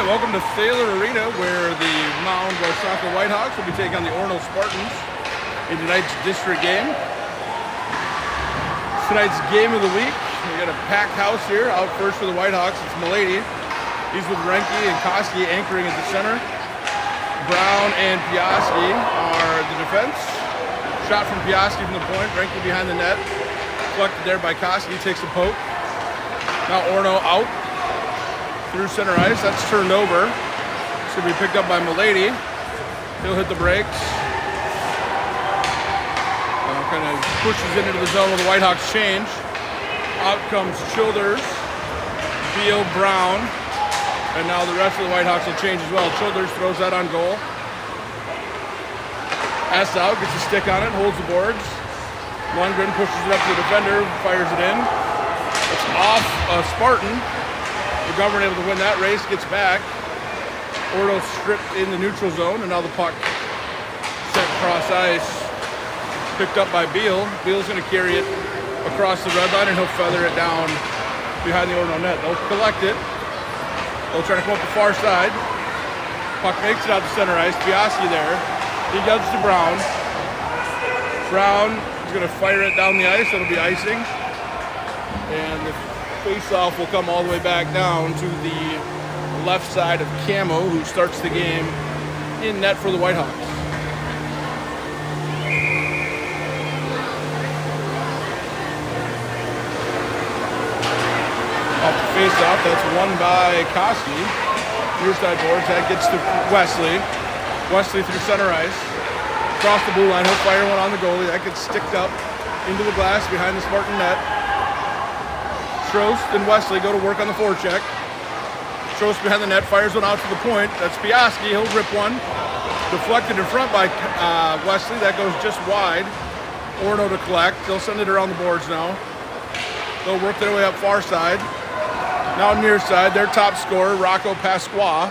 Welcome to Thaler Arena, where the Mound Westonka Whitehawks will be taking on the Orono Spartans in tonight's district game. Tonight's game of the week, we got a packed house here. Out first for the Whitehawks, it's Milady. He's with Renke and Koski anchoring at the center. Brown and Piaski are the defense. Shot from Piaski from the point, Renke behind the net. Deflected there by Koski, takes a poke. Now Orono out through center ice. That's turned over. It's going to be picked up by Milady. He'll hit the brakes. Kind of pushes into the zone with the Whitehawks change. Out comes Childers, Beal, Brown, and now the rest of the Whitehawks will change as well. Childers throws that on goal. S out, gets a stick on it, holds the boards. Lundgren pushes it up to the defender, fires it in. It's off Spartan. McGovern able to win that race, gets back. Orono stripped in the neutral zone, and now the puck sent cross ice. Picked up by Beal. Beal's going to carry it across the red line, and he'll feather it down behind the Orono net. They'll collect it. They'll try to come up the far side. Puck makes it out to center ice. Piaski there. He gives to Brown. Brown is going to fire it down the ice. It'll be icing. And the face-off will come all the way back down to the left side of Camo, who starts the game in net for the Whitehawks. Off the face-off, that's won by Koski. Near side boards, that gets to Wesley. Wesley through center ice. Across the blue line, he'll fire one on the goalie. That gets sticked up into the glass behind the Spartan net. Trost and Wesley go to work on the forecheck. Trost behind the net, fires one out to the point. That's Piaski, he'll rip one. Deflected in front by Wesley, that goes just wide. Orono to collect, they'll send it around the boards now. They'll work their way up far side. Now near side, their top scorer, Rocco Pasqua,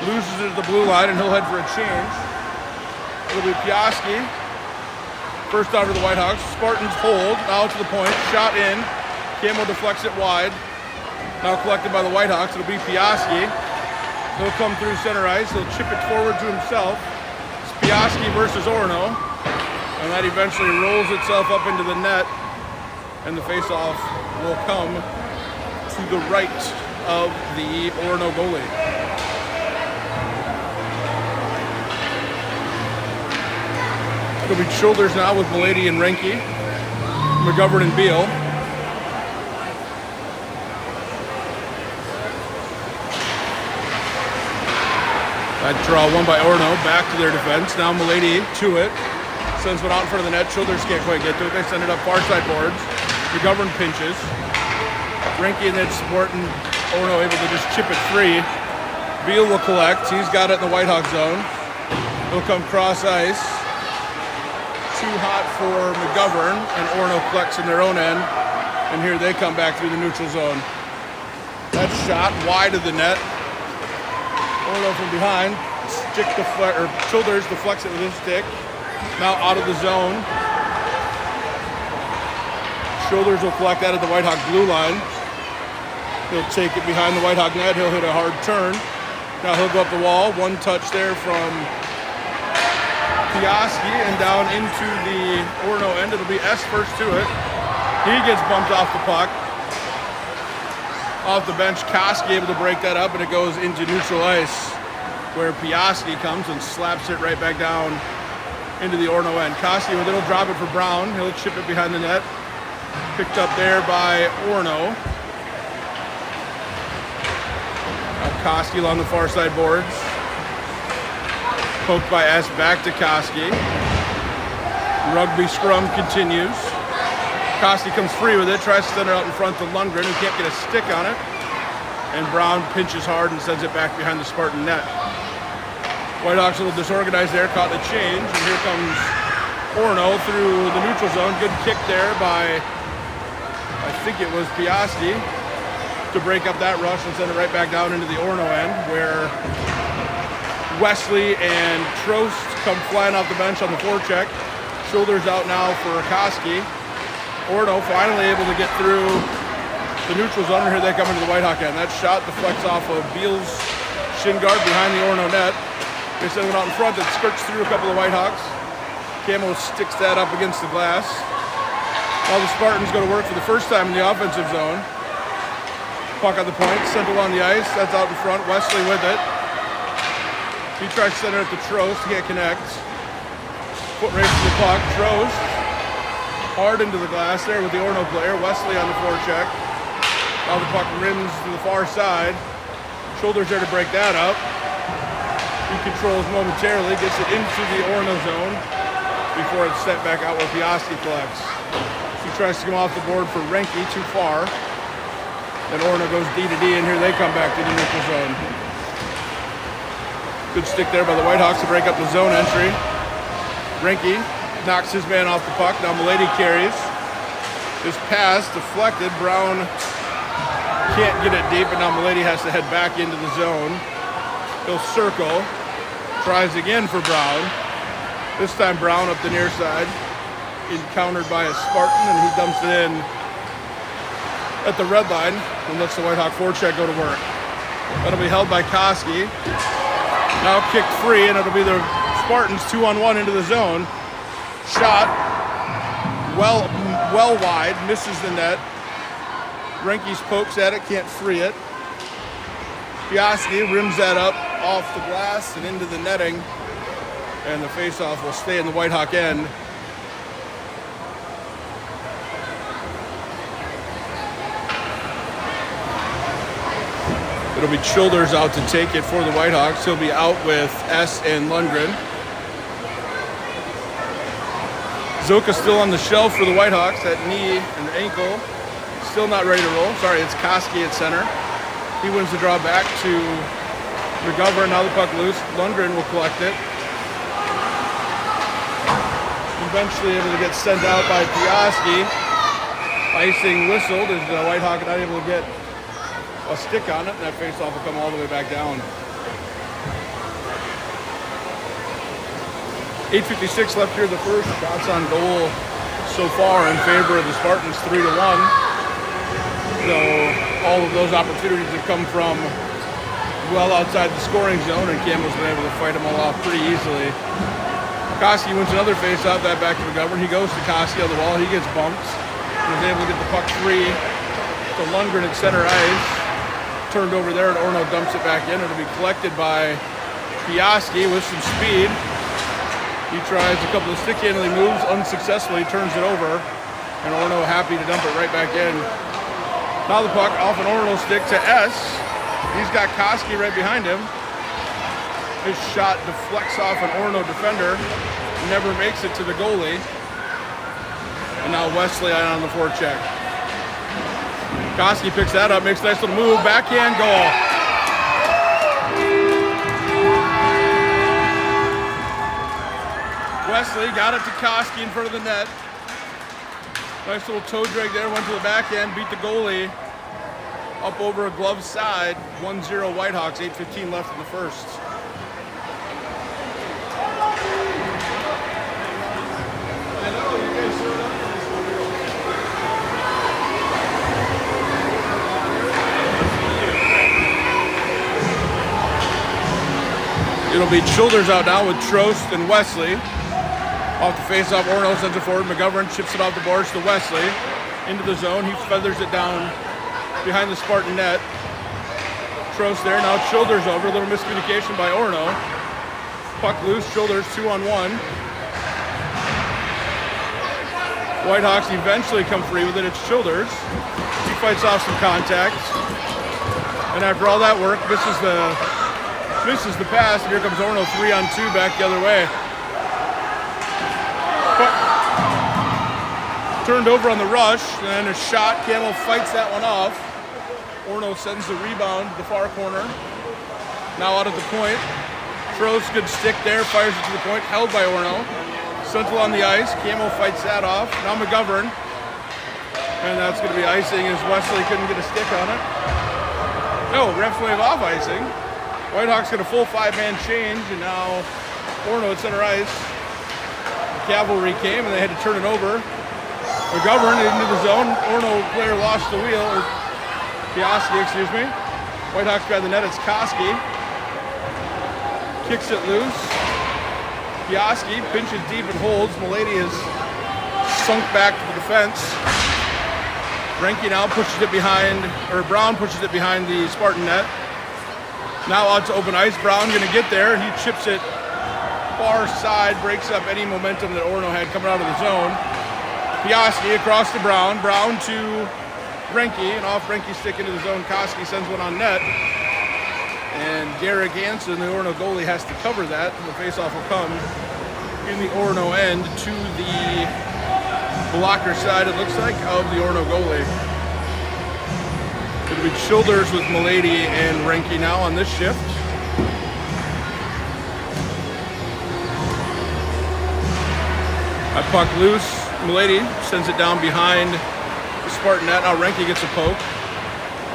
loses it at the blue line and he'll head for a change. It'll be Piaski. First out for the Whitehawks. Spartans hold, now to the point, shot in. Camo deflects it wide. Now collected by the Whitehawks. It'll be Piaski. He'll come through center ice. He'll chip it forward to himself. It's Piaski versus Orono. And that eventually rolls itself up into the net. And the face-off will come to the right of the Orono goalie. It'll be Childers now with Milady and Renke. McGovern and Beal. That draw won by Orono, back to their defense. Now Milady to it. Sends one out in front of the net. Childers can't quite get to it. They send it up far side boards. McGovern pinches. Renke and then Spartan. Orono able to just chip it free. Beal will collect. He's got it in the Whitehawk zone. He'll come cross ice. Too hot for McGovern, and Orono collects in their own end. And here they come back through the neutral zone. That shot wide of the net. Orono from behind, Childers deflects it with his stick. Now out of the zone. Childers will collect that at the Whitehawk blue line. He'll take it behind the Whitehawk net. He'll hit a hard turn. Now he'll go up the wall. One touch there from Piaski and down into the Orono end. It'll be S first to it. He gets bumped off the puck. Off the bench, Koski able to break that up, and it goes into neutral ice, where Piaski comes and slaps it right back down into the Orono end. Koski with it, he'll drop it for Brown. He'll chip it behind the net. Picked up there by Orono. Koski along the far side boards. Poked by S, back to Koski. Rugby scrum continues. Koski comes free with it, tries to send it out in front to Lundgren, who can't get a stick on it. And Brown pinches hard and sends it back behind the Spartan net. Whitehawks a little disorganized there, caught the change, and here comes Orono through the neutral zone. Good kick there by, I think it was Piaski, to break up that rush and send it right back down into the Orono end, where Wesley and Trost come flying off the bench on the forecheck. Shoulders out now for Koski. Orono finally able to get through the neutral zone. Here they come into the Whitehawk end. That shot deflects off of Beal's shin guard behind the Orono net. They send one out in front that skirts through a couple of Whitehawks. Camo sticks that up against the glass. Now the Spartans go to work for the first time in the offensive zone. Puck on the point, Central on the ice. That's out in front. Wesley with it. He tries to send it up to Trost. He can't connect. Foot race to the puck. Trost hard into the glass there with the Orono player. Wesley on the forecheck. Now the puck rims to the far side. Shoulders there to break that up. He controls momentarily, gets it into the Orono zone before it's sent back out where Piastri collects. He tries to come off the board for Renke, too far. Then Orono goes D to D, and here they come back to the neutral zone. Good stick there by the Whitehawks to break up the zone entry. Renke knocks his man off the puck. Now Milady carries. This pass deflected. Brown can't get it deep, but now Milady has to head back into the zone. He'll circle. Tries again for Brown. This time Brown up the near side. Encountered by a Spartan, and he dumps it in at the red line and lets the Whitehawk forecheck go to work. That'll be held by Koski. Now kicked free, and it'll be the Spartans 2-on-1 into the zone. Shot well wide, misses the net. Renke's pokes at it, can't free it. Piastri rims that up off the glass and into the netting, and the faceoff will stay in the Whitehawk end. It'll be Childers out to take it for the Whitehawks. He'll be out with S and Lundgren. Zoka still on the shelf for the Whitehawks at knee and ankle. Still not ready to roll. Sorry, it's Koski at center. He wins the draw back to McGovern. Now the puck loose. Lundgren will collect it. Eventually able to get sent out by Piastri. Icing whistled as the Whitehawk not able to get a stick on it, and that faceoff will come all the way back down. 8:56 left here in the first. Shots on goal so far in favor of the Spartans, 3-1. So all of those opportunities have come from well outside the scoring zone, and Campbell's been able to fight them all off pretty easily. Koski wins another faceoff, that back to McGovern. He goes to Koski on the wall. He gets bumped. He's able to get the puck free to Lundgren at center ice. Turned over there, and Orono dumps it back in. It'll be collected by Piastri with some speed. He tries a couple of stick handling moves, unsuccessfully turns it over, and Orono happy to dump it right back in. Now the puck off an Orono stick to S. He's got Koski right behind him. His shot deflects off an Orono defender, never makes it to the goalie. And now Wesley on the forecheck. Koski picks that up, makes a nice little move, backhand goal. Wesley got it to Koski in front of the net. Nice little toe drag there, went to the backhand, beat the goalie up over a glove side. 1-0 Whitehawks, 8:15 left in the first. It'll be Childers out now with Trost and Wesley. Off the face-off, Orono sends it forward. McGovern chips it off the boards to Wesley. Into the zone, he feathers it down behind the Spartan net. Trost there, now Childers over. A little miscommunication by Orono. Puck loose, Childers 2-on-1. Whitehawks eventually come free with it. It's Childers. He fights off some contact. And after all that work, misses the pass, and here comes Orono 3-on-2 back the other way. Turned over on the rush, and a shot. Camel fights that one off. Orono sends the rebound to the far corner. Now out at the point. Trost, good stick there, fires it to the point, held by Orono. Central on the ice. Camel fights that off. Now McGovern. And that's going to be icing as Wesley couldn't get a stick on it. No, refs wave off icing. Whitehawks get a full 5-man change, and now Orono at center ice. The cavalry came, and they had to turn it over. McGovern into the zone. Orono player lost the wheel, or Piastri, excuse me. Whitehawks grab the net. It's Koski. kicks it loose. Piaski pinches deep and holds. Milady is sunk back to the defense. Renke now pushes it behind, or Brown pushes it behind the Spartan net. Now out to open ice. Brown gonna get there. He chips it far side, breaks up any momentum that Orono had coming out of the zone. Piaski across to Brown. Brown to Renke, and off Renke's stick into the zone. Koski sends one on net. And Garrick Hansen, the Orono goalie, has to cover that. The faceoff will come in the Orono end to the blocker side, it looks like, of the Orono goalie. It'll be Childers with Milady and Renke now on this shift. A puck loose. Milady sends it down behind the Spartan net. Now Renke gets a poke.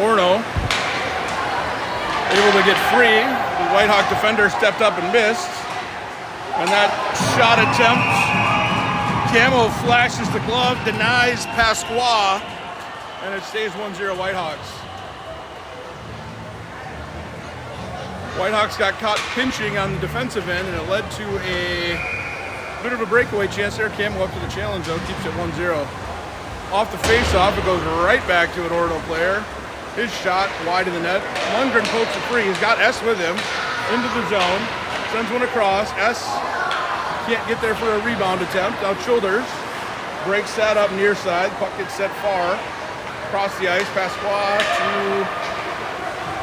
Orono able to get free. The Whitehawk defender stepped up and missed. And that shot attempt, Camo flashes the glove, denies Pasqua, and it stays 1-0 Whitehawks. Whitehawks got caught pinching on the defensive end, and it led to a bit of a breakaway chance there. Camo up to the challenge, though, keeps it 1-0. Off the face-off, it goes right back to an Orono player. His shot wide of the net. Lundgren pokes it free. He's got S with him into the zone. Sends one across. S can't get there for a rebound attempt. Now Childers breaks that up near side. Puck gets set far. Across the ice. Pasqua to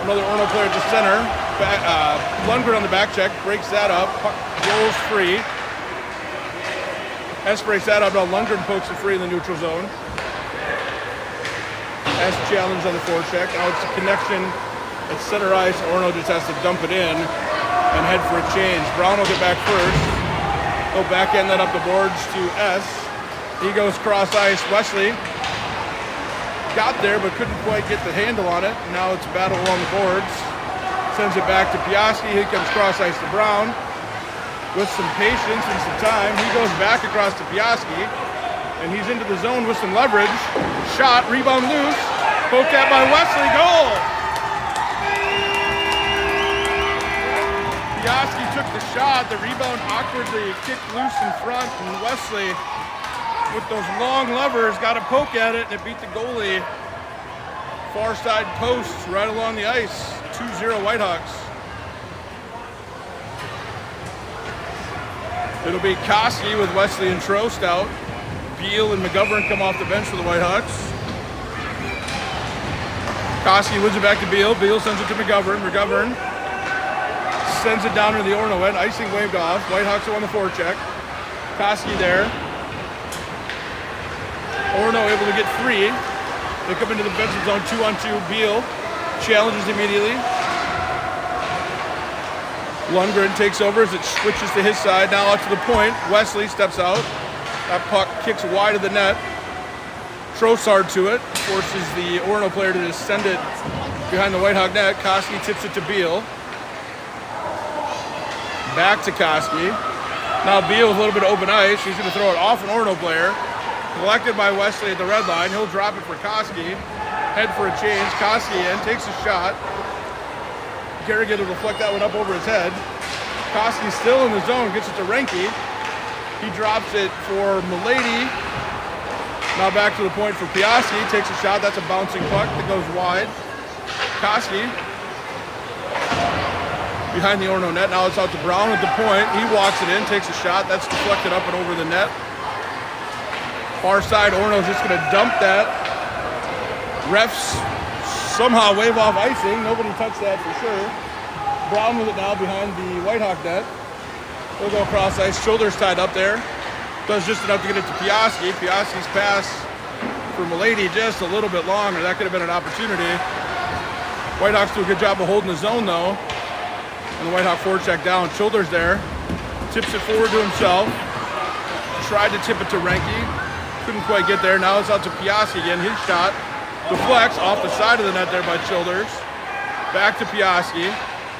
another Orono player at the center. Lundgren on the back check. Breaks that up. Puck rolls free. S breaks that up. Now Lundgren pokes it free in the neutral zone. S challenge on the forecheck. Now it's a connection at center ice. Orono just has to dump it in and head for a change. Brown will get back first. He'll backhand that up the boards to S. He goes cross ice. Wesley got there but couldn't quite get the handle on it. Now it's a battle along the boards. Sends it back to Piaski. He comes cross ice to Brown with some patience and some time. He goes back across to Piaski. And he's into the zone with some leverage. Shot, rebound loose. Poked at by Wesley, goal! Piaski took the shot. The rebound awkwardly kicked loose in front. And Wesley, with those long levers, got a poke at it, and it beat the goalie. Far side post right along the ice. 2-0 Whitehawks. It'll be Koski with Wesley and Trost out. Beal and McGovern come off the bench for the Whitehawks. Koski wins it back to Beal. Beal sends it to McGovern. McGovern sends it down to the Orono end. Icing waved off. Whitehawks are on the forecheck. Koski there. Orono able to get free. They come into the defensive zone 2-on-2. Beal challenges immediately. Lundgren takes over as it switches to his side. Now out to the point. Wesley steps out. That puck kicks wide of the net. Trossard to it. Forces the Orono player to just send it behind the Whitehawk net. Koski tips it to Beal. Back to Koski. Now Beal with a little bit of open ice. He's going to throw it off an Orono player. Collected by Wesley at the red line. He'll drop it for Koski. Head for a change. Koski in. Takes a shot. Garrigan will deflect that one up over his head. Koski still in the zone. Gets it to Renke. He drops it for Milady. Now back to the point for Piaski. Takes a shot. That's a bouncing puck that goes wide. Koski behind the Orono net. Now it's out to Brown at the point. He walks it in. Takes a shot. That's deflected up and over the net. Far side, Orono's just going to dump that. Refs somehow wave off icing. Nobody touched that for sure. Brown with it now behind the Whitehawk net. He'll go across ice. Shoulders tied up there. Does just enough to get it to Piaski. Piaski's pass for Milady just a little bit longer. That could have been an opportunity. Whitehawks do a good job of holding the zone though. And the Whitehawk forecheck down. Shoulders there. Tips it forward to himself. Tried to tip it to Renke. Couldn't quite get there. Now it's out to Piaski again. His shot deflects off the side of the net there by Childers. Back to Piaski.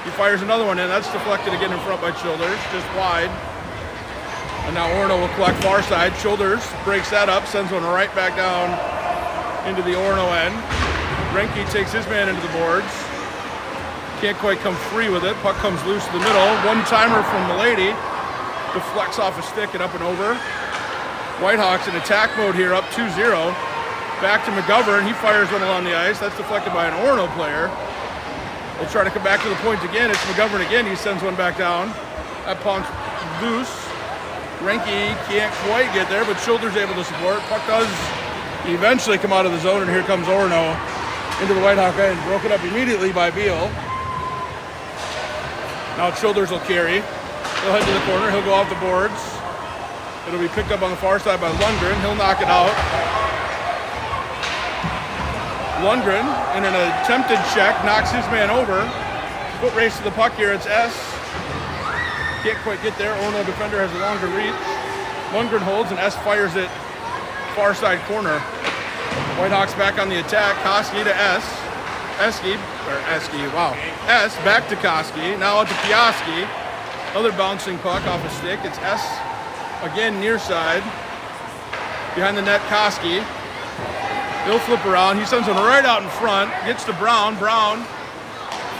He fires another one in. That's deflected again in front by Childers, just wide. And now Orono will collect far side. Childers breaks that up, sends one right back down into the Orono end. Renke takes his man into the boards. Can't quite come free with it. Puck comes loose to the middle. One-timer from Milady. Deflects off a stick and up and over. Whitehawks in attack mode here, up 2-0. Back to McGovern. He fires one along the ice. That's deflected by an Orono player. They'll try to come back to the point again. It's McGovern again. He sends one back down. That puck's loose. Renke can't quite get there, but Childers able to support. Puck does eventually come out of the zone, and here comes Orono into the Whitehawk end. Broken up immediately by Beal. Now Childers will carry. He'll head to the corner. He'll go off the boards. It'll be picked up on the far side by Lundgren. He'll knock it out. Lundgren, in an attempted check, knocks his man over. Foot race to the puck here. It's S. Can't quite get there. Orono defender has a longer reach. Lundgren holds, and S fires it far side corner. Whitehawks back on the attack. Koski to S. S back to Koski. Now out to Piaski. Another bouncing puck off a stick. It's S again near side. Behind the net, Koski. He'll flip around. He sends one right out in front. Gets to Brown. Brown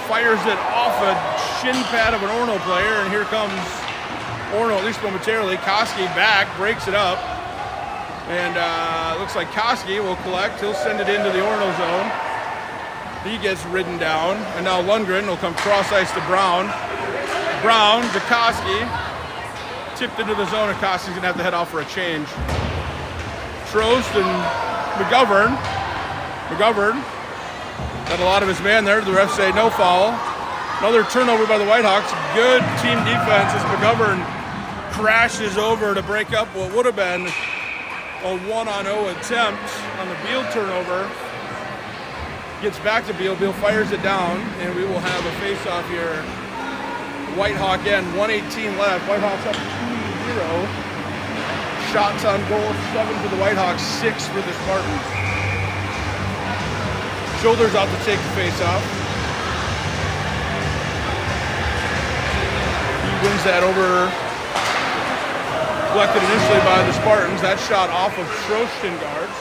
fires it off a shin pad of an Orono player, and here comes Orono, at least momentarily. Koski back, breaks it up. And looks like Koski will collect. He'll send it into the Orono zone. He gets ridden down. And now Lundgren will come cross ice to Brown. Brown to Koski. Tipped into the zone, and Koski's going to have to head off for a change. Trost and McGovern got a lot of his man there. The refs say no foul. Another turnover by the Whitehawks. Good team defense as McGovern crashes over to break up what would have been a 1-on-0 attempt on the Beal turnover. Gets back to Beal. Beal fires it down, and we will have a face-off here. Whitehawk end, 1:18 left. Whitehawks up 2-0. Shots on goal, 7 for the Whitehawks, 6 for the Spartans. Shoulders out to take the face-off. He wins that over. Collected initially by the Spartans. That shot off of Trostin guards.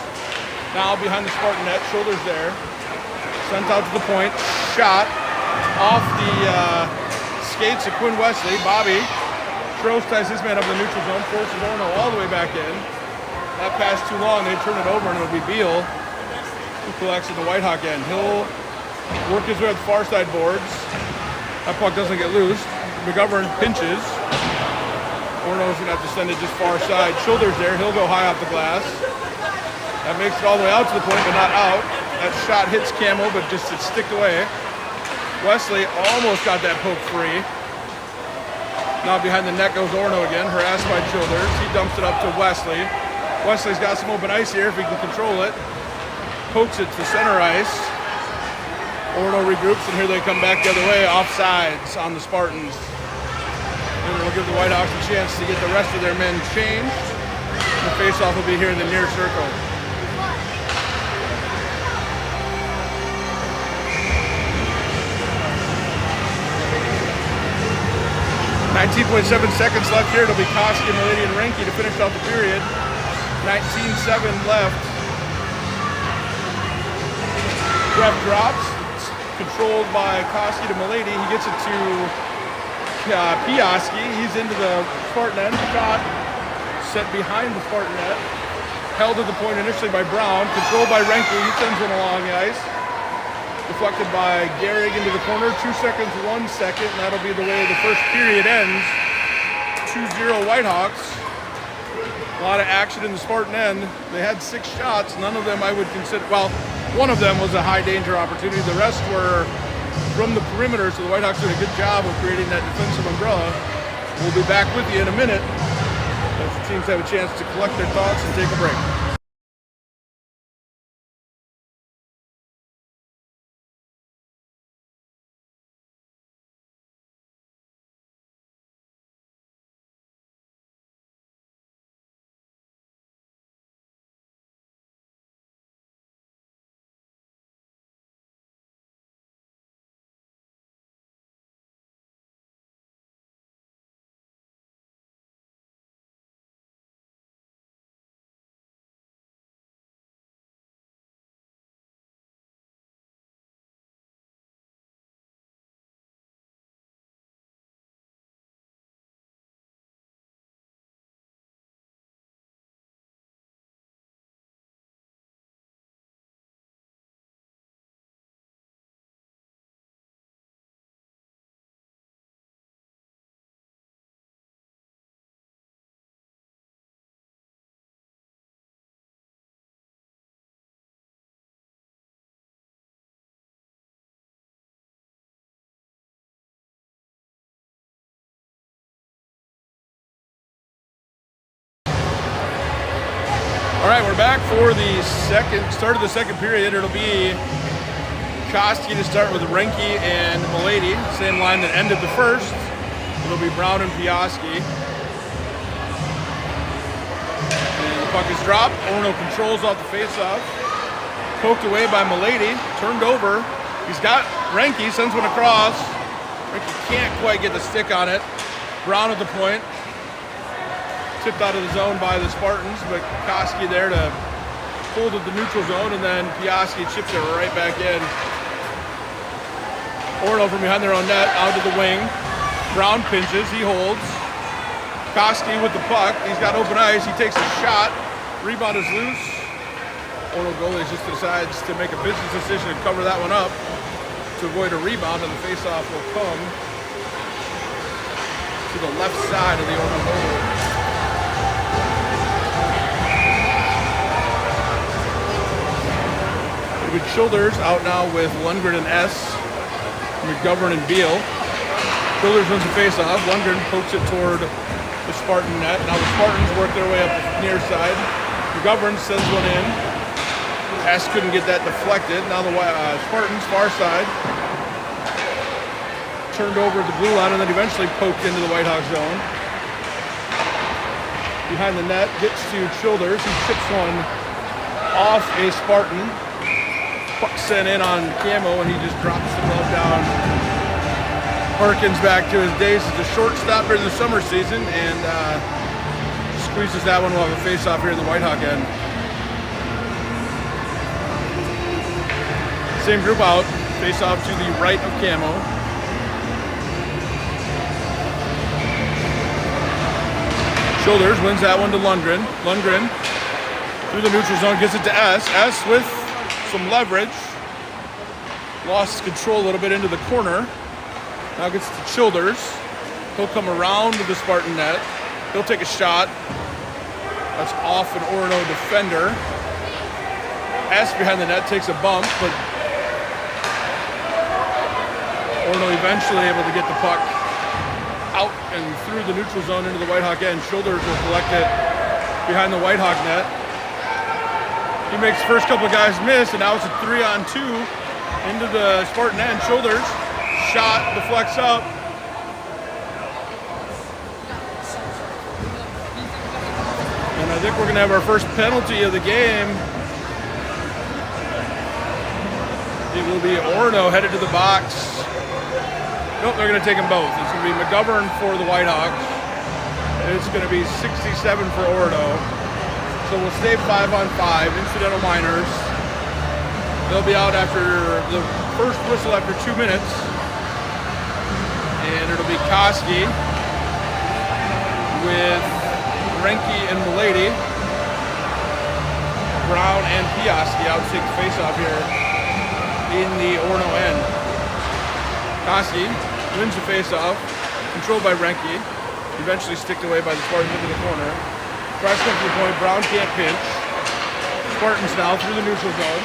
Now behind the Spartan net, Shoulders there. Sent out to the point. Shot off the skates of Quinn Wesley. Bobby. Trost ties his man up in the neutral zone, forces Orono all the way back in. That pass too long, they turn it over, and it'll be Beal who collects at the Whitehawk end. He'll work his way up the far side boards. That puck doesn't get loose. McGovern pinches. Orono's gonna have to send it just far side. Shoulders there, he'll go high off the glass. That makes it all the way out to the point, but not out. That shot hits Camel, but just it sticked away. Wesley almost got that poke free. Now behind the net goes Orono again, harassed by Childers. He dumps it up to Wesley. Wesley's got some open ice here if he can control it. Pokes it to center ice. Orono regroups, and here they come back the other way, offsides on the Spartans. And it'll give the Whitehawks a chance to get the rest of their men changed. The face-off will be here in the near circle. 19.7 seconds left here. It'll be Koski, Milady, and Renke to finish out the period. 19-7 left. Ref drops. It's controlled by Koski to Milady. He gets it to Piaski. He's into the Spartan end. Shot set behind the Spartan net. Held at the point initially by Brown. Controlled by Renke. He sends one along the ice. Deflected by Gehrig into the corner. 2 seconds, 1 second, and that'll be the way the first period ends. 2-0 Whitehawks. A lot of action in the Spartan end. They had 6 shots. None of them I would consider, well, one of them was a high danger opportunity. The rest were from the perimeter, so the Whitehawks did a good job of creating that defensive umbrella. We'll be back with you in a minute as the teams have a chance to collect their thoughts and take a break. back for the start of the second period. It'll be Koski to start with Renke and Milady. Same line that ended the first. It'll be Brown and Piaski. And the puck is dropped. Orono controls off the faceoff. Poked away by Milady. Turned over. He's got Renke, sends one across. Renke can't quite get the stick on it. Brown at the point. Tipped out of the zone by the Spartans, but Koski there to hold at the neutral zone, and then Piaski chips it right back in. Orono from behind their own net, out to the wing. Brown pinches, he holds. Koski with the puck, he's got open ice, he takes a shot. Rebound is loose. Orono goalie just decides to make a business decision and cover that one up to avoid a rebound, and the faceoff will come to the left side of the Orono goal. Childers out now with Lundgren and S, McGovern and Beal. Childers wins the face-off. Lundgren pokes it toward the Spartan net. Now the Spartans work their way up the near side. McGovern sends one in. S couldn't get that deflected. Now the Spartans far side. Turned over at the blue line and then eventually poked into the Whitehawk zone. Behind the net, gets to Childers. He chips one off a Spartan. Puck sent in on Camo, and he just drops the glove down. Harkins back to his days as a shortstop during the summer season, and squeezes that one. We'll have a face-off here in the Whitehawk end. Same group out. Face-off to the right of Camo. Childers wins that one to Lundgren. Lundgren through the neutral zone, gets it to S. S with some leverage, lost control a little bit into the corner. Now gets to Childers. He'll come around to the Spartan net. He'll take a shot. That's off an Orono defender. S behind the net takes a bump, but Orono eventually able to get the puck out and through the neutral zone into the Whitehawk end. Childers will collect it behind the Whitehawk net. He makes the first couple of guys miss, and now it's a 3-on-2 into the Spartan end. Childers, shot, deflects up. And I think we're going to have our first penalty of the game. It will be Orono headed to the box. Nope, they're going to take them both. It's going to be McGovern for the Whitehawks. It's going to be 67 for Orono. So we'll stay 5-on-5, incidental minors. They'll be out after the first whistle after 2 minutes. And it'll be Koski with Renke and Milady. Brown and Piaski out to take the face-off here in the Orono end. Koski wins the face-off, controlled by Renke. Eventually sticked away by the Spartans into the corner. Tries to come to the point. Brown can't pinch. Spartans now through the neutral zone.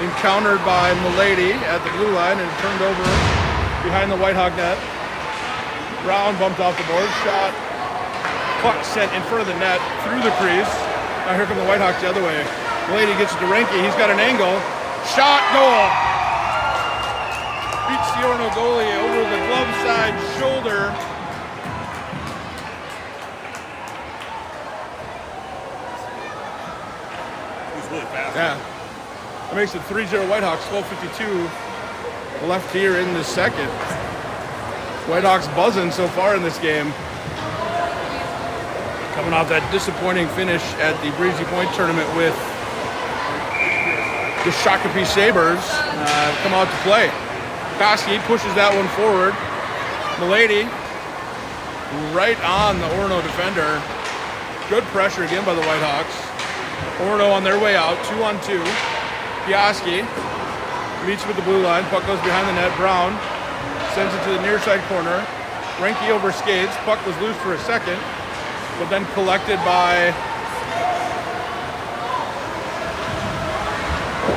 Encountered by Milady at the blue line and turned over behind the Whitehawk net. Brown bumped off the board. Shot. Puck sent in front of the net through the crease. Now here come the Whitehawks the other way. Milady gets it to Renke. He's got an angle. Shot. Goal. Beats the Orono goalie over the glove side shoulder. Really fast. Yeah. That makes it 3-0 Whitehawks, 12:52 left here in the second. Whitehawks buzzing so far in this game. Coming off that disappointing finish at the Breezy Point tournament with the Shakopee Sabres come out to play. Koski pushes that one forward. Milady right on the Orono defender. Good pressure again by the Whitehawks. Orono on their way out, 2-on-2. Piaski meets with the blue line. Puck goes behind the net. Brown sends it to the near side corner. Renke over skates. Puck was loose for a second, but then collected by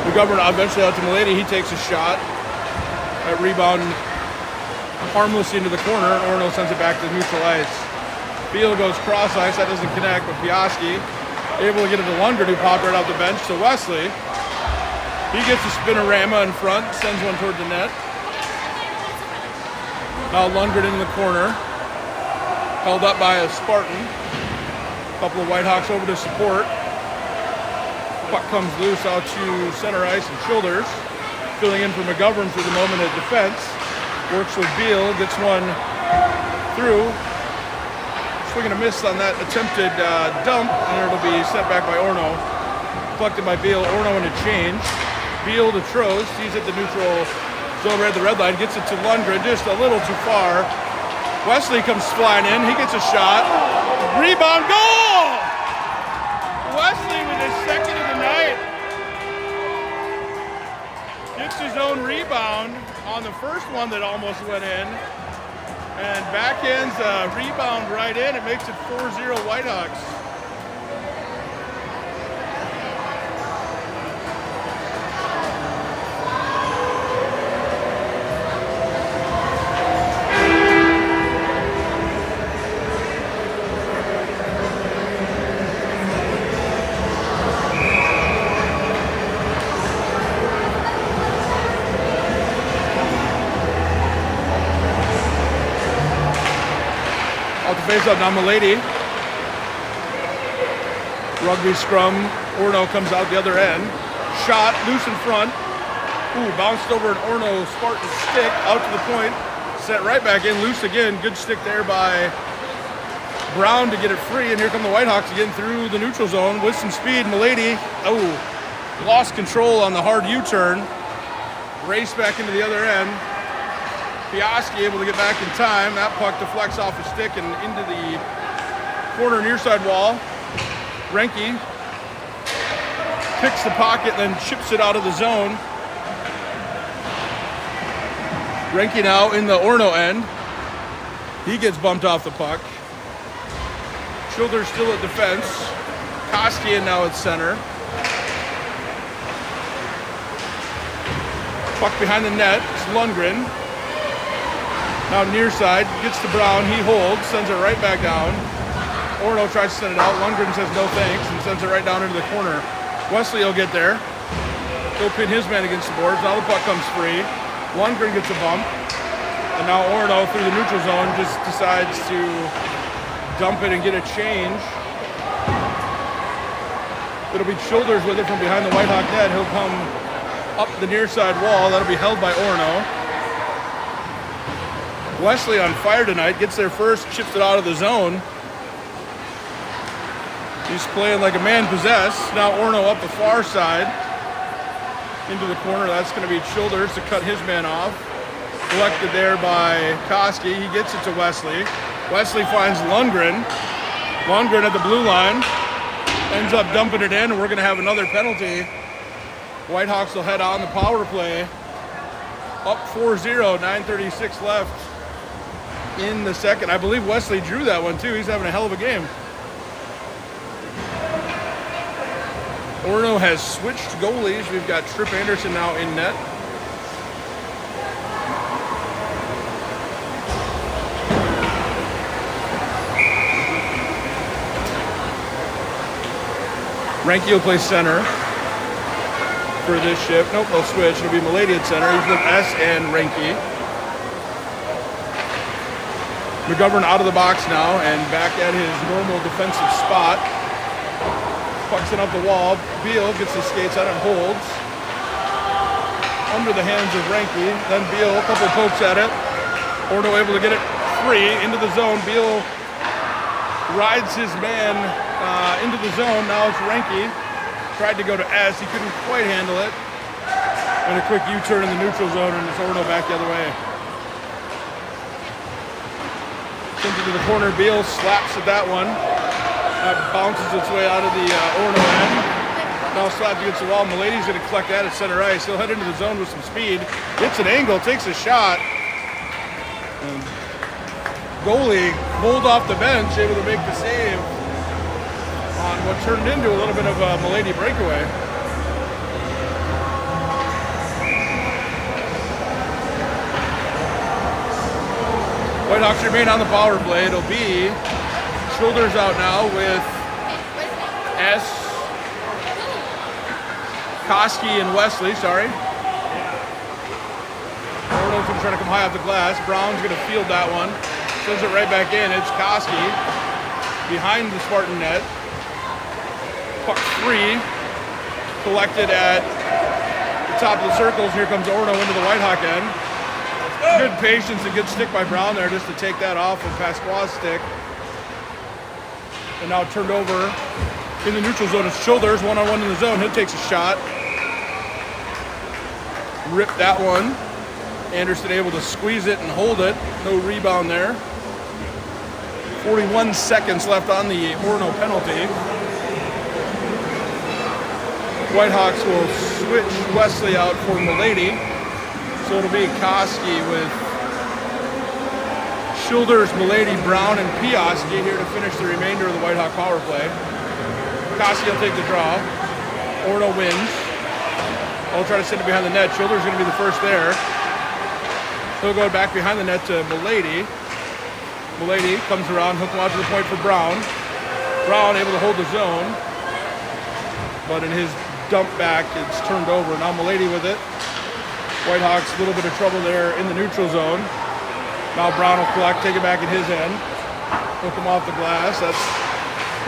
McGovern. Eventually out to Milady. He takes a shot. That rebound harmlessly into the corner. Orono sends it back to neutral ice. Beal goes cross ice. That doesn't connect, but Piaski Able to get it to Lundgren, who popped right off the bench to Wesley. He gets a spinorama in front, sends one toward the net. Now Lundgren in the corner. Held up by a Spartan. A couple of Whitehawks over to support. Puck comes loose out to center ice and Childers. Filling in for McGovern for the moment at defense. Works with Beal, gets one through. Swing and a miss on that attempted dump, and it'll be set back by Orono. Collected by Beal. Orono in a change. Beal to Trost. He's at the neutral zone, right at the red line. Gets it to Lundgren, just a little too far. Wesley comes flying in. He gets a shot. Rebound, goal! Wesley with his second of the night. Gets his own rebound on the first one that almost went in. And backhands a rebound right in. It makes it 4-0 Whitehawks. Face up now, Milady. Rugby scrum. Orono comes out the other end. Shot, loose in front. Ooh, bounced over an Orono Spartan stick out to the point. Set right back in, loose again. Good stick there by Brown to get it free. And here come the Whitehawks again through the neutral zone with some speed. Milady, lost control on the hard U-turn. Race back into the other end. Piaski able to get back in time. That puck deflects off a stick and into the corner near side wall. Renke picks the pocket, then chips it out of the zone. Renke now in the Orono end. He gets bumped off the puck. Childers still at defense. Koskian now at center. Puck behind the net. It's Lundgren. Now near side, gets to Brown, he holds, sends it right back down. Orono tries to send it out, Lundgren says no thanks and sends it right down into the corner. Wesley will get there. He'll pin his man against the boards, now the puck comes free. Lundgren gets a bump. And now Orono through the neutral zone just decides to dump it and get a change. It'll be Childers with it from behind the Whitehawk net. He'll come up the near side wall, that'll be held by Orono. Wesley on fire tonight, gets there first, chips it out of the zone. He's playing like a man possessed. Now Orono up the far side into the corner. That's going to be Childers to cut his man off. Collected there by Koski. He gets it to Wesley. Wesley finds Lundgren. Lundgren at the blue line. Ends up dumping it in, and we're going to have another penalty. Whitehawks will head on the power play. Up 4-0, 9:36 left in the second. I believe Wesley drew that one too. He's having a hell of a game. Orono has switched goalies. We've got Tripp Anderson now in net. Renke will play center for this shift. Nope, they'll switch. It'll be Milady at center. He's with S and Renke. McGovern out of the box now and back at his normal defensive spot. Pucks it up the wall. Beal gets his skates out and holds. Under the hands of Renke. Then Beal, a couple pokes at it. Orono able to get it free into the zone. Beal rides his man into the zone. Now it's Renke. Tried to go to S. He couldn't quite handle it. And a quick U-turn in the neutral zone, and it's Orono back the other way. Sends it to the corner. Beal slaps at that one. That bounces its way out of the Orono end. Now slapped against the wall. Milady's going to collect that at center ice. He'll head into the zone with some speed. Gets an angle, takes a shot. And goalie pulled off the bench, able to make the save on what turned into a little bit of a Milady breakaway. Whitehawks remain on the power play. It'll be Childers out now with S. Koski and Wesley, sorry. Orono's going to try to come high off the glass. Brown's going to field that one. Sends it right back in. It's Koski behind the Spartan net. Puck free. Collected at the top of the circles. Here comes Orono into the Whitehawk end. Good patience and good stick by Brown there just to take that off of Pasquale's stick. And now turned over in the neutral zone. It's Childers, one-on-one in the zone. He takes a shot. Ripped that one. Anderson able to squeeze it and hold it. No rebound there. 41 seconds left on the Orono penalty. Whitehawks will switch Wesley out for Milady. So it'll be Koski with Childers, Milady, Brown, and Piaski here to finish the remainder of the Whitehawk power play. Koski will take the draw. Orono wins. I'll try to send it behind the net. Childers is going to be the first there. He'll go back behind the net to Milady. Milady comes around, hook him out to the point for Brown. Brown able to hold the zone. But in his dump back, it's turned over. Now Milady with it. Whitehawks a little bit of trouble there in the neutral zone. Now Brown will collect, take it back at his end. Hook him off the glass. That's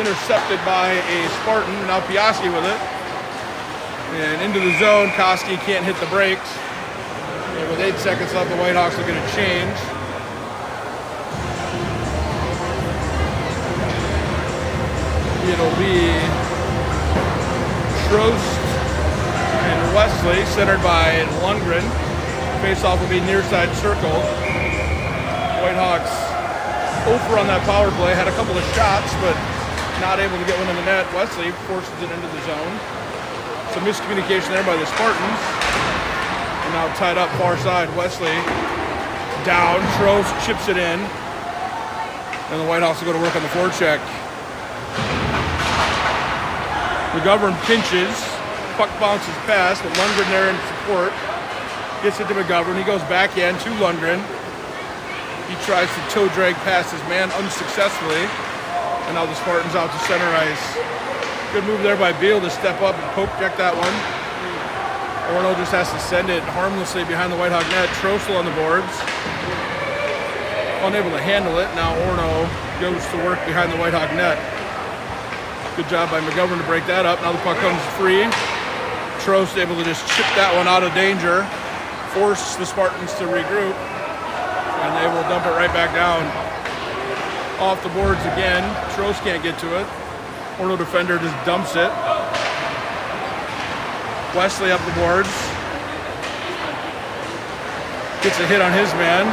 intercepted by a Spartan. Now Piaski with it. And into the zone. Koski can't hit the brakes. And with 8 seconds left, the Whitehawks are going to change. It'll be Trost and Wesley, centered by Lundgren. Face-off will be near side circle. Whitehawks over on that power play. Had a couple of shots, but not able to get one in the net. Wesley forces it into the zone. Some miscommunication there by the Spartans. And now tied up far side. Wesley down. Trost chips it in. And the Whitehawks will go to work on the forecheck. McGovern pinches. Puck bounces past, but Lundgren there in support. Gets it to McGovern. He goes backhand to Lundgren. He tries to toe drag past his man unsuccessfully. And now the Spartans out to center ice. Good move there by Beal to step up and poke check that one. Orono just has to send it harmlessly behind the Whitehawk net. Trosel on the boards. Unable to handle it. Now Orono goes to work behind the Whitehawk net. Good job by McGovern to break that up. Now the puck comes free. Trost able to just chip that one out of danger. Force the Spartans to regroup. And they will dump it right back down. Off the boards again. Trost can't get to it. Orono defender just dumps it. Wesley up the boards. Gets a hit on his man.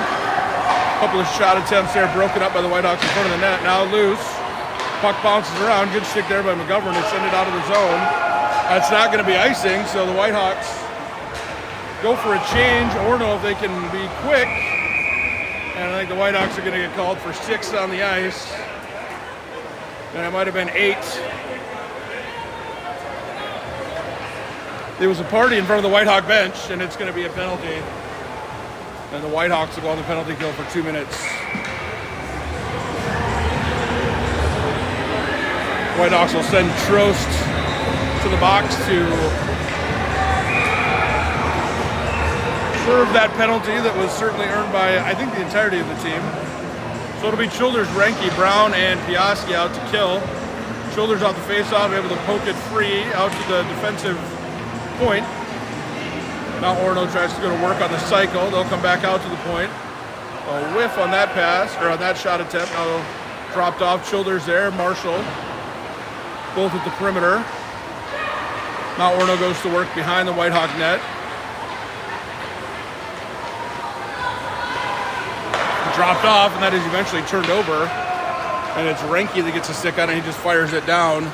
Couple of shot attempts there broken up by the Whitehawks in front of the net. Now loose. Puck bounces around. Good stick there by McGovern to send it out of the zone. That's not going to be icing, so the Whitehawks go for a change. Orono, if they can be quick. And I think the Whitehawks are going to get called for 6 on the ice. And it might have been 8. There was a party in front of the Whitehawk bench, and it's going to be a penalty. And the Whitehawks will go on the penalty kill for 2 minutes. Whitehawks will send Trost to the box to serve that penalty that was certainly earned by, I think, the entirety of the team. So it'll be Childers, Renke, Brown, and Piaski out to kill. Childers off the face-off, able to poke it free out to the defensive point. Now Orono tries to go to work on the cycle. They'll come back out to the point. A whiff on that pass, or on that shot attempt. Now dropped off. Childers there, Marshall. Both at the perimeter. Now Orono goes to work behind the Whitehawk net. Dropped off, and that is eventually turned over. And it's Renke that gets a stick on it. He just fires it down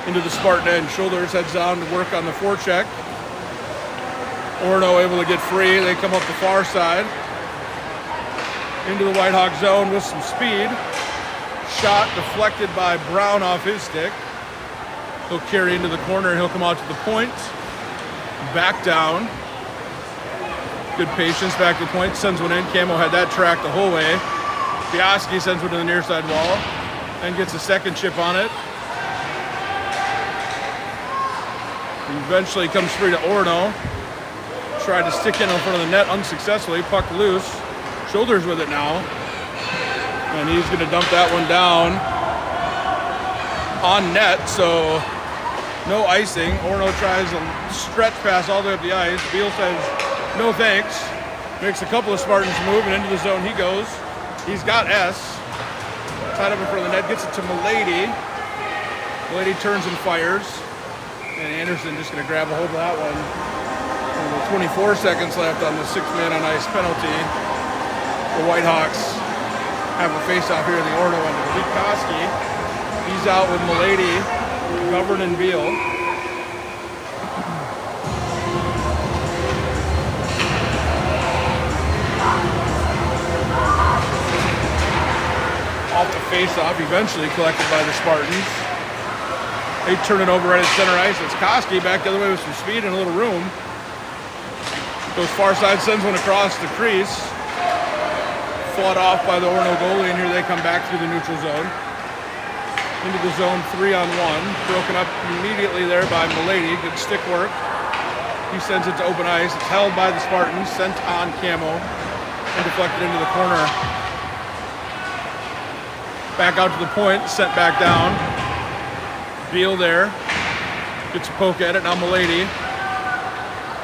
into the Spartan end. Childers heads down to work on the forecheck. Orono able to get free. They come up the far side. Into the Whitehawk zone with some speed. Shot deflected by Brown off his stick. He'll carry into the corner and he'll come out to the point. Back down. Good patience back to the point. Sends one in. Camo had that track the whole way. Piaski sends one to the near side wall and gets a second chip on it. He eventually comes free to Orono. Tried to stick in front of the net unsuccessfully. Puck loose. Shoulders with it now. And he's going to dump that one down on net, so no icing. Orono tries a stretch pass all the way up the ice. Beal says, no thanks. Makes a couple of Spartans move, and into the zone he goes. He's got S. Tied up in front of the net, gets it to Milady. Milady turns and fires. And Anderson just going to grab a hold of that one. And with 24 seconds left on the 6-man on ice penalty, the Whitehawks have a face-off here in the Orono end. Koski, he's out with Milady, Govern, and Beal. Off the face-off, eventually collected by the Spartans. They turn it over right at center ice. It's Koski back the other way with some speed and a little room. Goes far side, sends one across the crease. Fought off by the Orono goalie, and here they come back through the neutral zone. Into the zone 3-on-1. Broken up immediately there by Milady. Good stick work. He sends it to open ice. It's held by the Spartans, sent on Camo, and deflected into the corner. Back out to the point, sent back down. Beal there. Gets a poke at it, now Milady.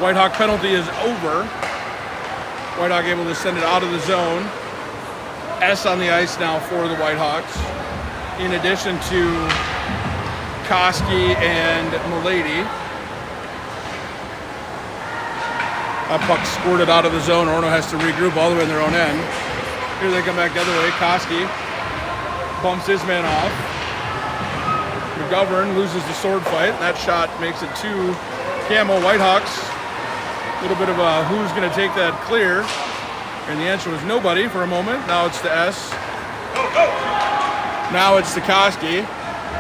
Whitehawk penalty is over. Whitehawk able to send it out of the zone. S on the ice now for the Whitehawks. In addition to Koski and Milady. That puck squirted out of the zone. Orono has to regroup all the way in their own end. Here they come back the other way. Koski bumps his man off. McGovern loses the sword fight. That shot makes it to Camo. Whitehawks. A little bit of a who's going to take that clear. And the answer was nobody for a moment. Now it's to S. Now it's to Koski.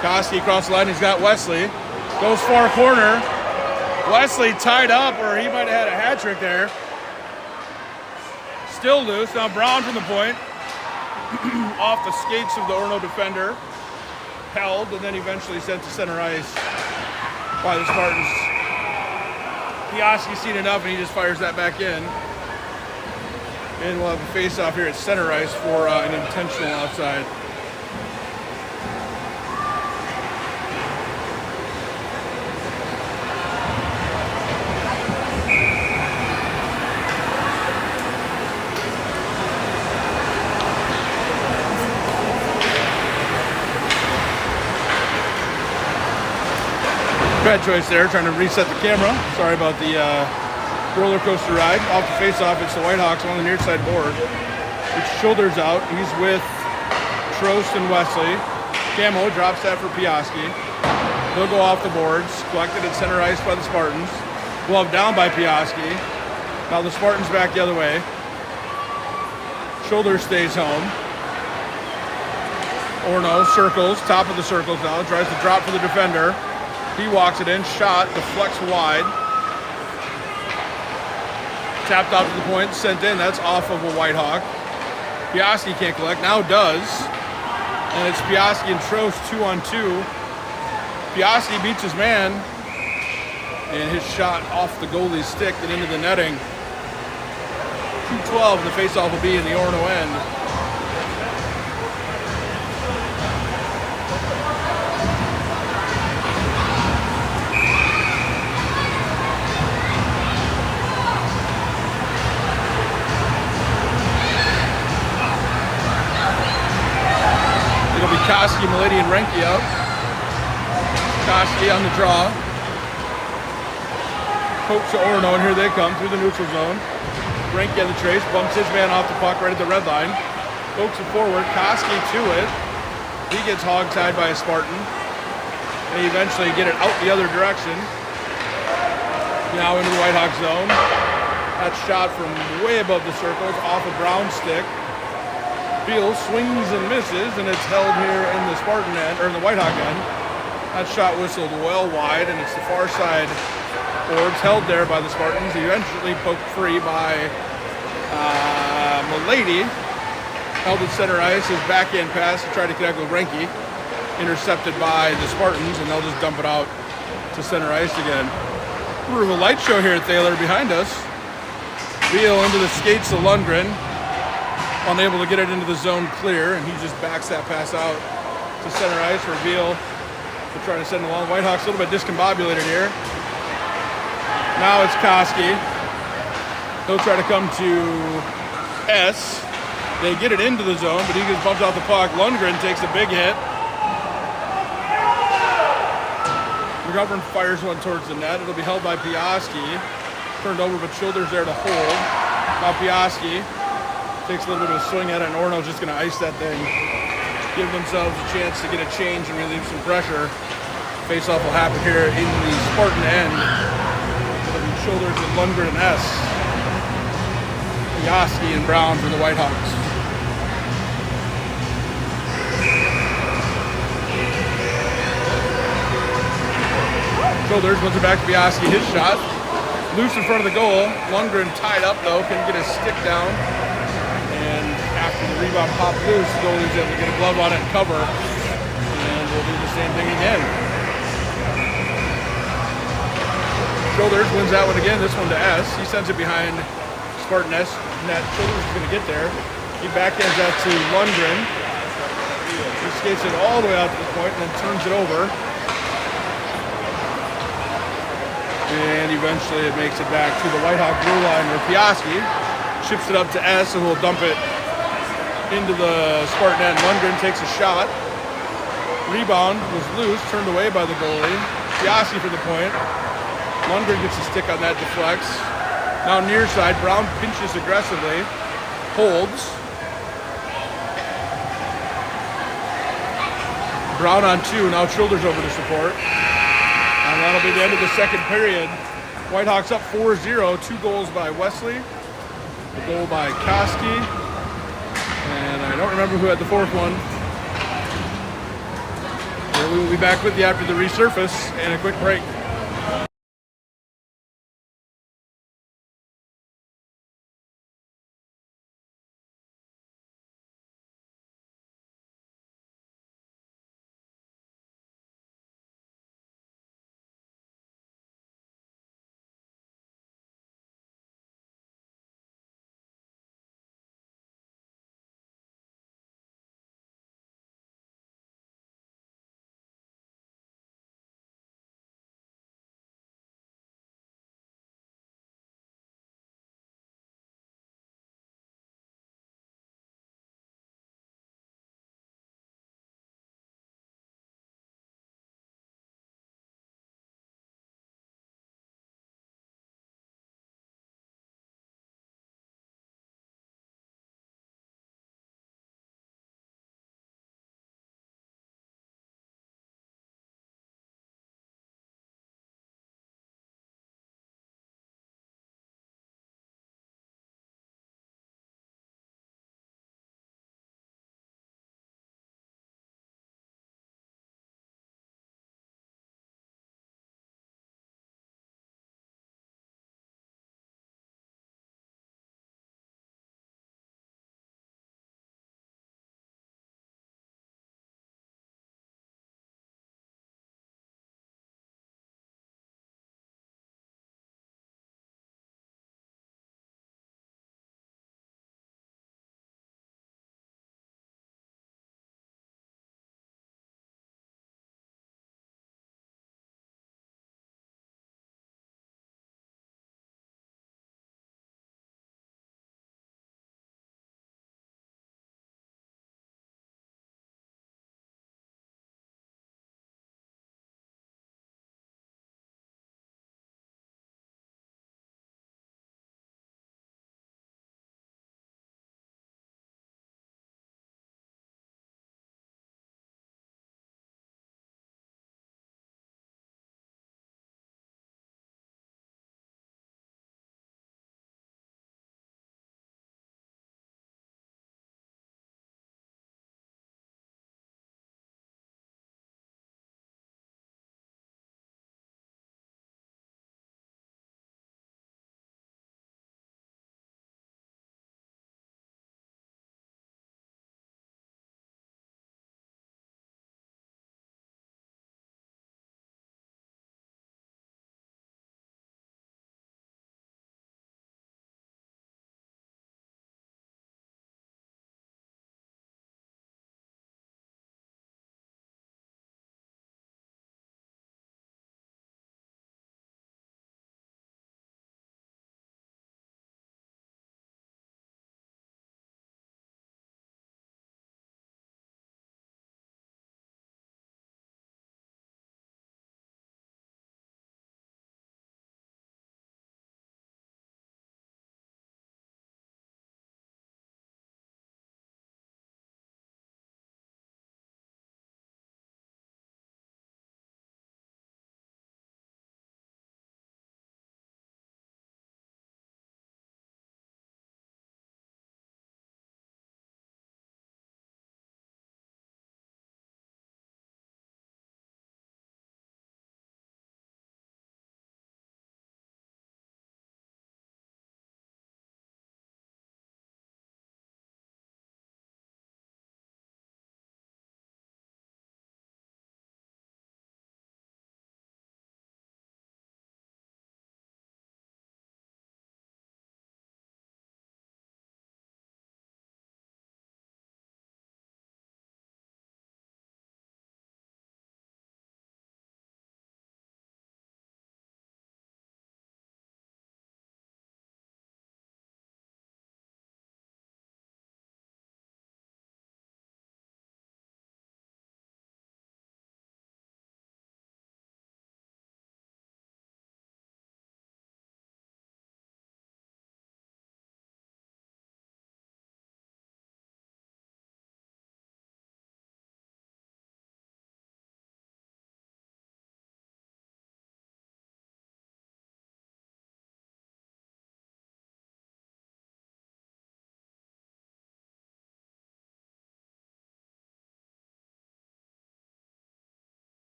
Koski across the line. He's got Wesley. Goes far corner. Wesley tied up, or he might have had a hat trick there. Still loose. Now Brown from the point. Off the skates of the Orono defender. Held, and then eventually sent to center ice by the Spartans. Piaski's seen enough, and he just fires that back in. And we'll have a face-off here at center ice for an intentional offside. Bad choice there, trying to reset the camera. Sorry about the roller coaster ride. Off the face-off, it's the Whitehawks on the near side board. It's shoulders out. He's with Trost and Wesley. Camo drops that for Piaski. He'll go off the boards. Collected at center ice by the Spartans. Glove down by Piaski. Now the Spartans back the other way. Shoulder stays home. Orono circles, top of the circles now. Tries to drop for the defender. He walks it in, shot, deflects wide. Tapped out to the point, sent in. That's off of a Whitehawk. Piaski can't collect, now does. And it's Piaski and Trost 2-on-2. Piaski beats his man. And his shot off the goalie's stick and into the netting. 2-12, and the faceoff will be in the Orono end. Koski, Milady, and Renke up. Koski on the draw. Pokes to Orono, and here they come through the neutral zone. Renke on the trace, bumps his man off the puck right at the red line. Pokes it forward, Koski to it. He gets hog-tied by a Spartan. They eventually get it out the other direction. Now into the Whitehawk zone. That shot from way above the circles, off a Brown stick. Beal swings and misses, and it's held here in the Spartan end, or in the Whitehawk end. That shot whistled well wide, and it's the far side boards held there by the Spartans. Eventually poked free by Milady. Held at center ice. His backhand pass to try to connect with Renke. Intercepted by the Spartans, and they'll just dump it out to center ice again. Sort of a light show here at Thaler behind us. Veal into the skates of Lundgren. Unable to get it into the zone clear, and he just backs that pass out to center ice for Veal to try to send it along. Whitehawks a little bit discombobulated here. Now it's Koski. He'll try to come to S. They get it into the zone, but he gets bumped off the puck. Lundgren takes a big hit. McGovern fires one towards the net. It'll be held by Piaski. Turned over, but Childers there to hold. Now Piaski takes a little bit of a swing at it, and Orono's just going to ice that thing. Give themselves a chance to get a change and relieve some pressure. Face-off will happen here in the Spartan end. It'll be Childers and Lundgren and S. Piaski and Brown for the Whitehawks. Childers puts it back to Piaski. His shot. Loose in front of the goal. Lundgren tied up, though. Couldn't get his stick down. And after the rebound popped loose, the goalie's able to get a glove on it and cover. And we'll do the same thing again. Childers wins that one again. This one to S. He sends it behind Spartan S net. Childers is going to get there. He backhands that to Lundgren. He skates it all the way out to the point and then turns it over. And eventually it makes it back to the Whitehawk blue line where Piaski ships it up to S, who will dump it into the Spartan end. Lundgren takes a shot. Rebound was loose, turned away by the goalie. Piaski for the point. Lundgren gets a stick on that, deflects. Now near side, Brown pinches aggressively. Holds. Brown on two, now Childers over to support. And that'll be the end of the second period. Whitehawks up 4-0. 2 goals by Wesley. A goal by Koski. And I don't remember who had the fourth one. We will be back with you after the resurface and a quick break.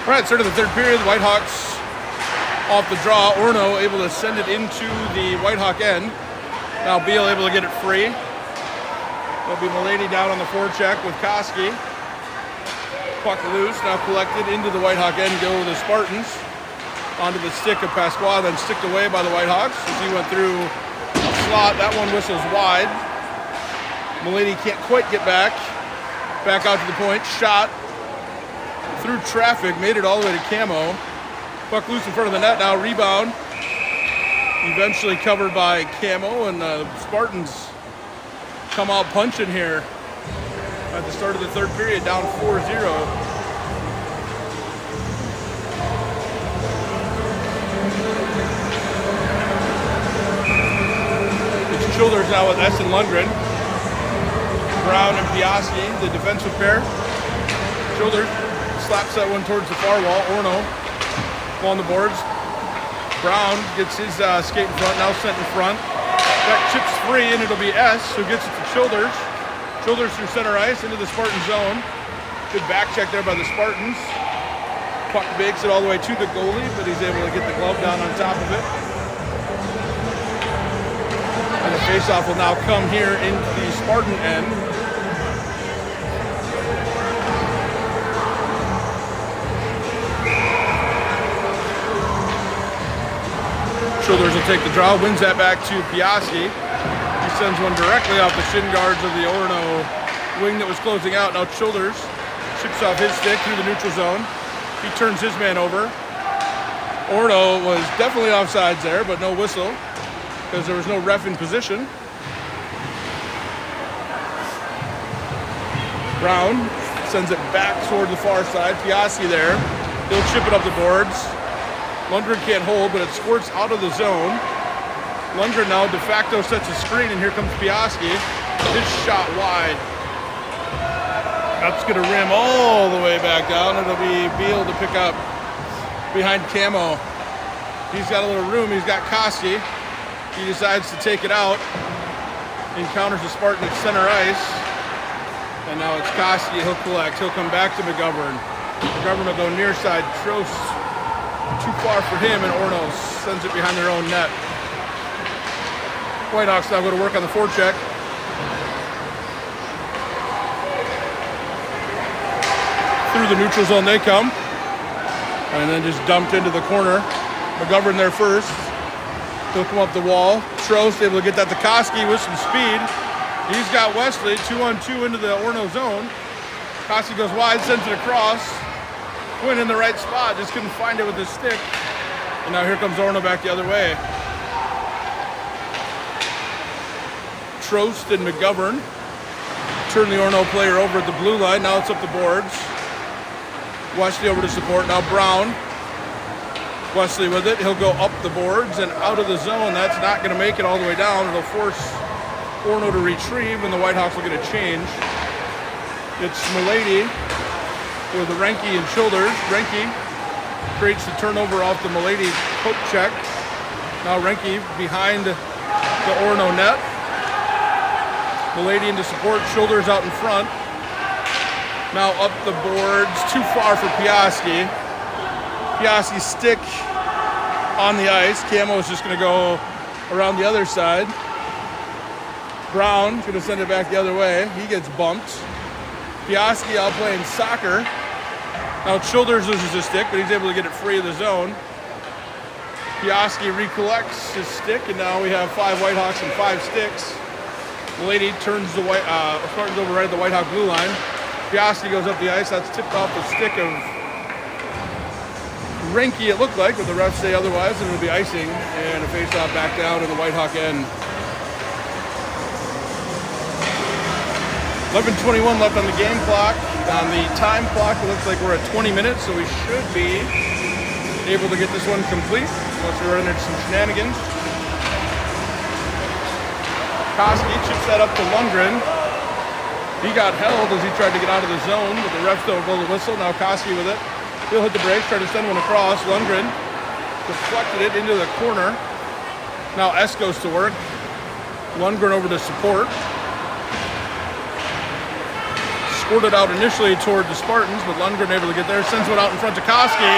All right, start of the third period. The Whitehawks off the draw. Orono able to send it into the Whitehawk end. Now Beal able to get it free. There'll be Milady down on the forecheck with Koski. Puck loose, now collected into the Whitehawk end. Go to the Spartans. Onto the stick of Pasqua, then sticked away by the Whitehawks as he went through a slot. That one whistles wide. Milady can't quite get back. Back out to the point. Shot through traffic. Made it all the way to Camo. Puck loose in front of the net now. Rebound. Eventually covered by Camo, and the Spartans come out punching here at the start of the third period, down 4-0. It's Childers now with Essen Lundgren. Brown and Piaski, the defensive pair. Childers slaps that one towards the far wall. Orono on the boards. Brown gets his skate in front, now sent in front. That chips free, and it'll be S who gets it to Childers. Childers through center ice into the Spartan zone. Good back check there by the Spartans. Puck makes it all the way to the goalie, but he's able to get the glove down on top of it. And the faceoff will now come here into the Spartan end. Childers will take the draw, wins that back to Piaski. He sends one directly off the shin guards of the Orono wing that was closing out. Now Childers chips off his stick through the neutral zone. He turns his man over. Orono was definitely offsides there, but no whistle because there was no ref in position. Brown sends it back toward the far side. Piaski there. He'll chip it up the boards. Lundgren can't hold, but it squirts out of the zone. Lundgren now de facto sets a screen, and here comes Piaski. His shot wide. That's going to rim all the way back down. It'll be Beal to pick up behind Camo. He's got a little room. He's got Koski. He decides to take it out. Encounters the Spartan at center ice. And now it's Koski. He'll collect. He'll come back to McGovern. McGovern will go near side. Trost too far for him, and Orono sends it behind their own net. Whitehawks now go to work on the forecheck. Through the neutral zone they come. And then just dumped into the corner. McGovern there first. He'll come up the wall. Trost able to get that to Koski with some speed. He's got Wesley 2-on-2 into the Orono zone. Koski goes wide, sends it across. Quinn in the right spot, just couldn't find it with his stick. And now here comes Orono back the other way. Trost and McGovern turn the Orono player over at the blue line. Now it's up the boards. Wesley over to support. Now Brown. Wesley with it. He'll go up the boards and out of the zone. That's not going to make it all the way down. It'll force Orono to retrieve, and the Whitehawks will get a change. It's Milady with the Renke and Childers. Renke creates the turnover off the Milady poke check. Now Renke behind the Orono net. Milady into support. Childers out in front. Now up the boards. Too far for Piaski. Piaski's stick on the ice. Camo is just going to go around the other side. Brown going to send it back the other way. He gets bumped. Piaski out playing soccer. Now Childers loses his stick, but he's able to get it free of the zone. Piaski recollects his stick, and now we have 5 Whitehawks and 5 sticks. Milady turns the Spartans over right at the Whitehawk blue line. Piaski goes up the ice. That's tipped off the stick of Renke, it looked like, but the refs say otherwise, and it'll be icing and a face-off back down to the Whitehawk end. 11:21 left on the game clock. On the time clock, it looks like we're at 20 minutes, so we should be able to get this one complete unless we run into some shenanigans. Koski chips that up to Lundgren. He got held as he tried to get out of the zone, but the refs don't blow the whistle. Now Koski with it. He'll hit the brakes, try to send one across. Lundgren deflected it into the corner. Now S goes to work. Lundgren over to support. squirted out initially toward the Spartans, but Lundgren able to get there. Sends one out in front to Koski,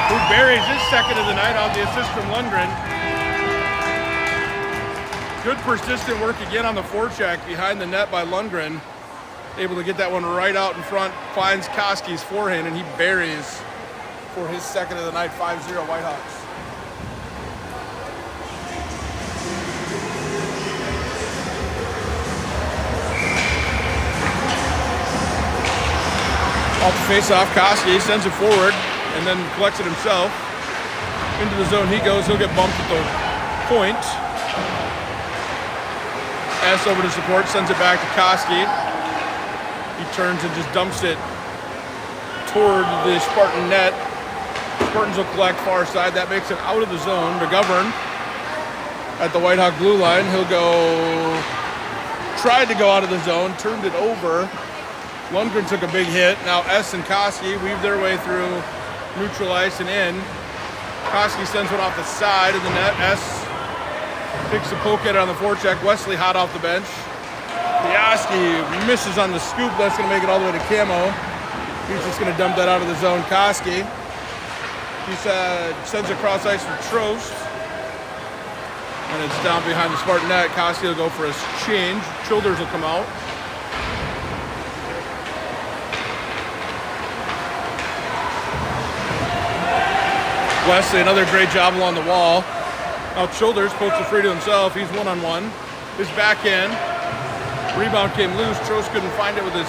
who buries his second of the night on the assist from Lundgren. Good persistent work again on the forecheck behind the net by Lundgren. Able to get that one right out in front, finds Koski's forehand, and he buries for his second of the night, 5-0 Whitehawks. Off the face-off, Koski sends it forward and then collects it himself. Into the zone he goes. He'll get bumped at the point. S over to support, sends it back to Koski. He turns and just dumps it toward the Spartan net. Spartans will collect far side. That makes it out of the zone. McGovern at the Whitehawk blue line. He'll go, tried to go out of the zone, turned it over. Lundgren took a big hit. Now S and Koski weave their way through neutral ice and in. Koski sends one off the side of the net. S picks a poke at it on the forecheck. Wesley hot off the bench. Piaski misses on the scoop. That's going to make it all the way to Camo. He's just going to dump that out of the zone. Koski. He sends it cross ice for Trost. And it's down behind the Spartan net. Koski will go for a change. Childers will come out. Wesley, another great job along the wall. Now Childers pokes it free to himself. He's one-on-one. His backhand. Rebound came loose. Trost couldn't find it with his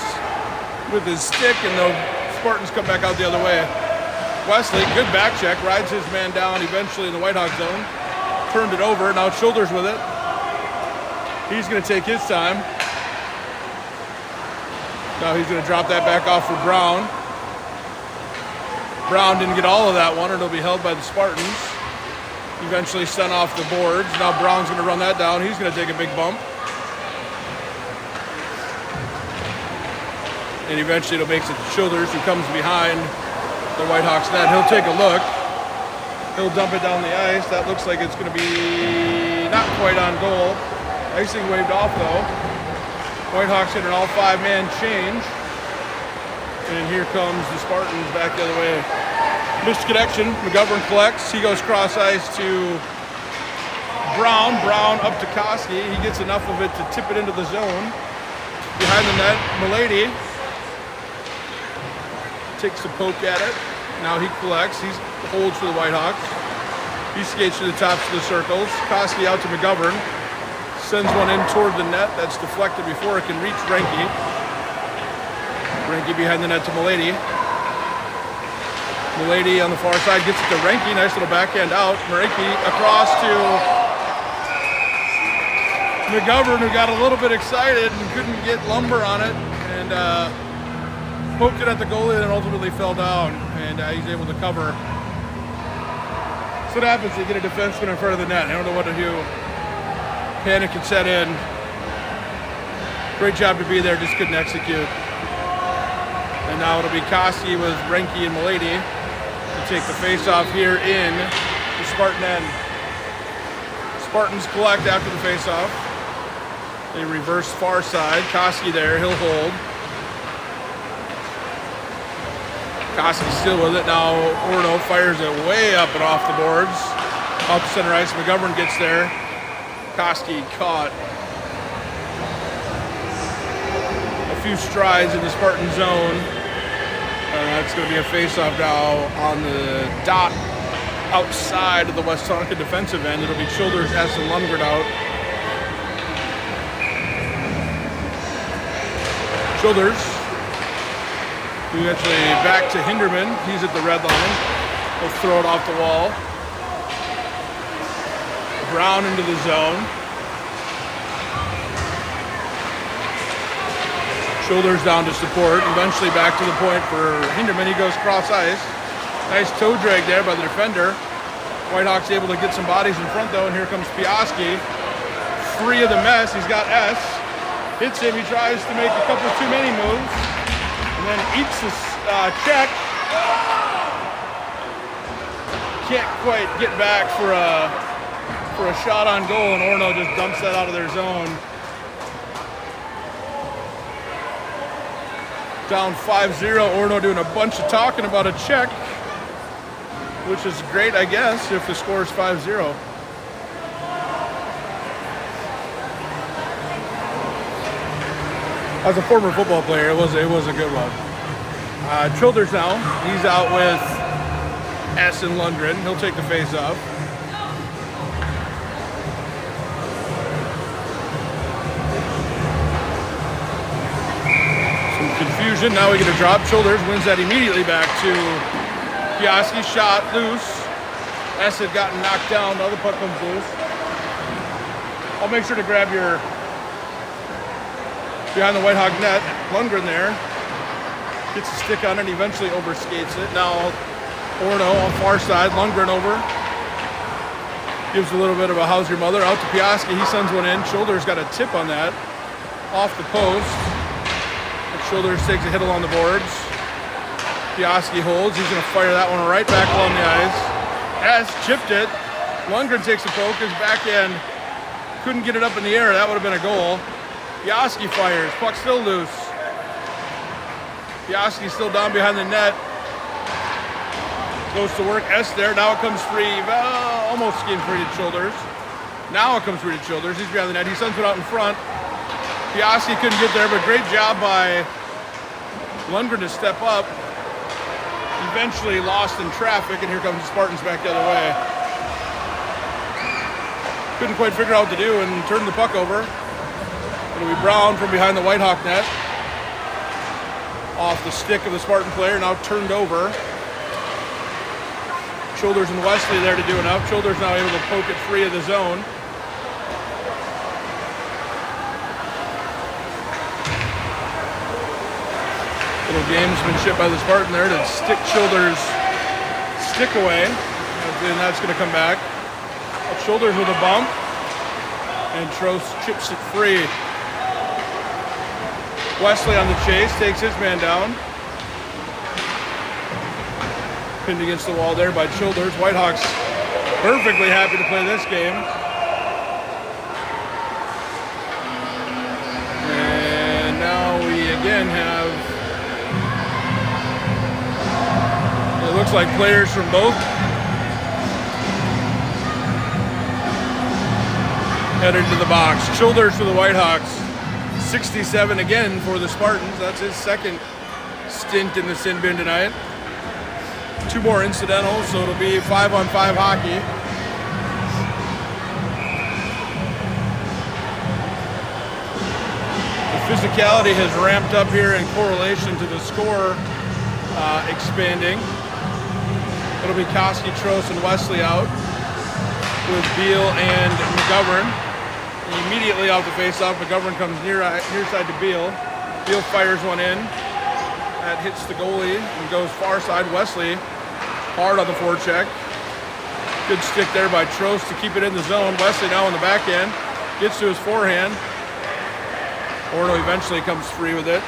stick, and the Spartans come back out the other way. Wesley, good back check, rides his man down eventually in the Whitehawk zone. Turned it over. Now Childers with it. He's going to take his time. Now he's going to drop that back off for Brown. Brown didn't get all of that one, or it'll be held by the Spartans. Eventually sent off the boards. Now Brown's going to run that down. He's going to take a big bump. And eventually it'll make it to Childers, who comes behind the Whitehawks net. He'll take a look. He'll dump it down the ice. That looks like it's going to be not quite on goal. Icing waved off, though. Whitehawks hit an all five-man change. And here comes the Spartans back the other way. Missed connection. McGovern collects. He goes cross ice to Brown. Brown up to Koski. He gets enough of it to tip it into the zone. Behind the net, Milady takes a poke at it. Now he collects. He holds for the Whitehawks. He skates to the tops of the circles. Koski out to McGovern. Sends one in toward the net. That's deflected before it can reach Renke. Renke behind the net to Milady. Milady on the far side gets it to Renke. Nice little backhand out. Renke across to McGovern, who got a little bit excited and couldn't get lumber on it, and poked it at the goalie and ultimately fell down, and he's able to cover. So what happens, you get a defenseman in front of the net. I don't know what to do. Panic can set in. Great job to be there, just couldn't execute. And now it'll be Koski with Renke and Milady to take the face-off here in the Spartan end. Spartans collect after the face-off. They reverse far side. Koski there, he'll hold. Koski still with it. Now Orono fires it way up and off the boards. Out to center ice. McGovern gets there. Koski caught a few strides in the Spartan zone. That's going to be a face-off now on the dot outside of the Westonka defensive end. It'll be Childers, S, and Lundgren out. Childers, eventually back to Hinderman. He's at the red line. He'll throw it off the wall. Brown into the zone. Shoulders down to support. Eventually back to the point for Hinderman. He goes cross ice. Nice toe drag there by the defender. Whitehawks able to get some bodies in front though, and here comes Piaski. Free of the mess. He's got S. Hits him. He tries to make a couple too many moves, and then eats his check. Can't quite get back for a shot on goal, and Orono just dumps that out of their zone. Down 5-0. Orono doing a bunch of talking about a check, which is great, I guess, if the score is 5-0. As a former football player, it was a good one. Childers now. He's out with S and Lundgren. He'll take the face off. Confusion. Now we get a drop. Childers wins that immediately back to Piaski. Shot loose. S had gotten knocked down. The other puck comes loose. I'll make sure to grab your behind the Whitehawk net. Lundgren there gets a stick on it and eventually overskates it. Now Orono on far side. Lundgren over. Gives a little bit of a how's your mother out to Piaski. He sends one in. Childers got a tip on that off the post. Childers takes a hit along the boards. Piaski holds. He's going to fire that one right back along the ice. S chipped it. Lundgren takes a poke. His backhand couldn't get it up in the air. That would have been a goal. Piaski fires. Puck still loose. Piaski still down behind the net. Goes to work. S there. Now it comes free. Almost came free to Childers. Now it comes free to Childers. He's behind the net. He sends it out in front. Piaski couldn't get there, but great job by Lundgren to step up. Eventually lost in traffic, and here comes the Spartans back the other way. Couldn't quite figure out what to do and turned the puck over. It'll be Brown from behind the Whitehawk net. Off the stick of the Spartan player, now turned over. Childers and Wesley there to do enough. Childers now able to poke it free of the zone. Little gamesmanship by the Spartan there to stick Childers' stick away. And that's going to come back. Childers with a bump. And Trost chips it free. Wesley on the chase, takes his man down. Pinned against the wall there by Childers. Whitehawks perfectly happy to play this game. And now we again have, it looks like players from both headed to the box. Childers for the Whitehawks. 67 again for the Spartans. That's his second stint in the sin bin tonight. 2 more incidentals, so it'll be 5-on-5 hockey. The physicality has ramped up here in correlation to the score expanding. It'll be Koski, Trost, and Wesley out with Beal and McGovern. Immediately off the face-off, McGovern comes near side to Beal. Beal fires one in. That hits the goalie and goes far side. Wesley hard on the forecheck. Good stick there by Trost to keep it in the zone. Wesley now on the back end. Gets to his forehand. Orono eventually comes free with it.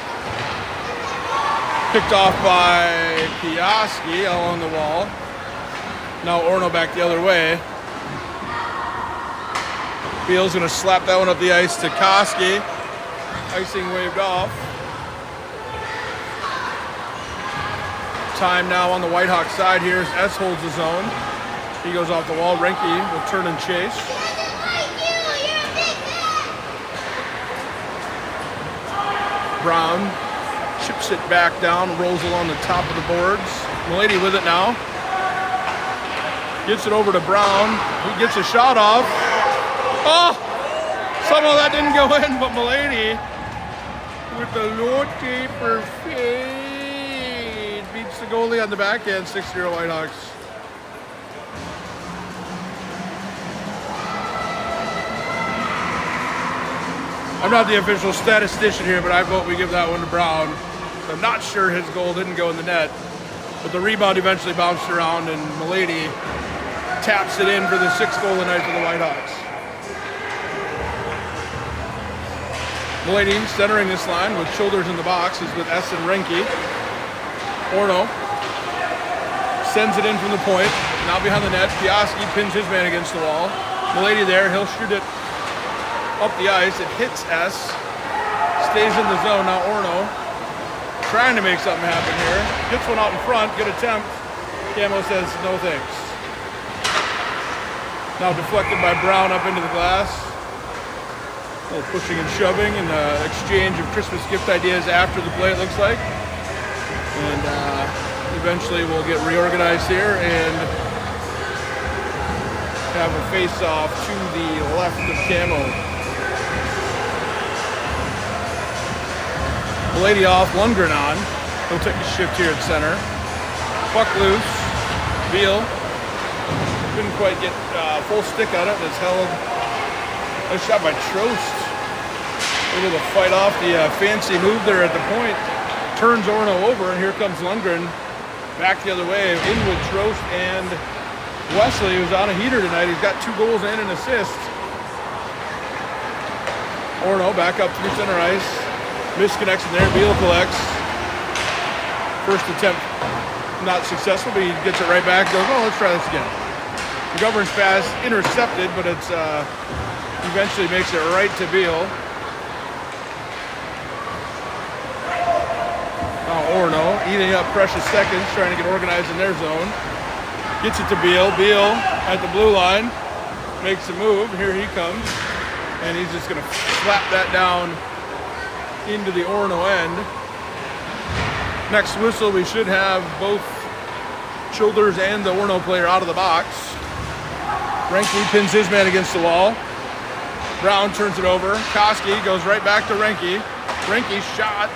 Picked off by Piaski along the wall. Now Orono back the other way. Beal's going to slap that one up the ice to Koski. Icing waved off. Time now on the Whitehawk side here as S holds the zone. He goes off the wall. Renke will turn and chase. Brown chips it back down, rolls along the top of the boards. Milady with it now. Gets it over to Brown. He gets a shot off. Oh! Somehow that didn't go in, but Milady with the low taper fade beats the goalie on the backhand. 6-0 Whitehawks. I'm not the official statistician here, but I vote we give that one to Brown. I'm not sure his goal didn't go in the net, but the rebound eventually bounced around and Milady taps it in for the 6th goal of the night for the Whitehawks. Milady centering this line with Childers in the box is with S and Renke. Orono sends it in from the point. Now behind the net, Piaski pins his man against the wall. Milady there, he'll shoot it up the ice. It hits S. Stays in the zone. Now Orono trying to make something happen here. Gets one out in front, good attempt. Camo says no thanks. Now deflected by Brown up into the glass. A little pushing and shoving and exchange of Christmas gift ideas after the play, it looks like. And eventually we'll get reorganized here and have a face-off to the left of Camo. Lady off, Lundgren on. He'll take a shift here at center. Puck loose. Beal. Couldn't quite get full stick on it. It's held. Nice shot by Trost. Able to fight off the fancy move there at the point. Turns Orono over, and here comes Lundgren back the other way. In with Trost and Wesley, who's on a heater tonight. He's got 2 goals and an assist. Orono back up through center ice. Misconnection there. Beal collects. First attempt not successful, but he gets it right back. Goes, oh, let's try this again. The governance pass intercepted, but it's eventually makes it right to Beal. Now Orono eating up precious seconds, trying to get organized in their zone. Gets it to Beal. Beal at the blue line makes a move. Here he comes, and he's just going to slap that down into the Orono end. Next whistle, we should have both Childers and the Orono player out of the box. Renke pins his man against the wall. Brown turns it over. Koski goes right back to Renke. Renke shot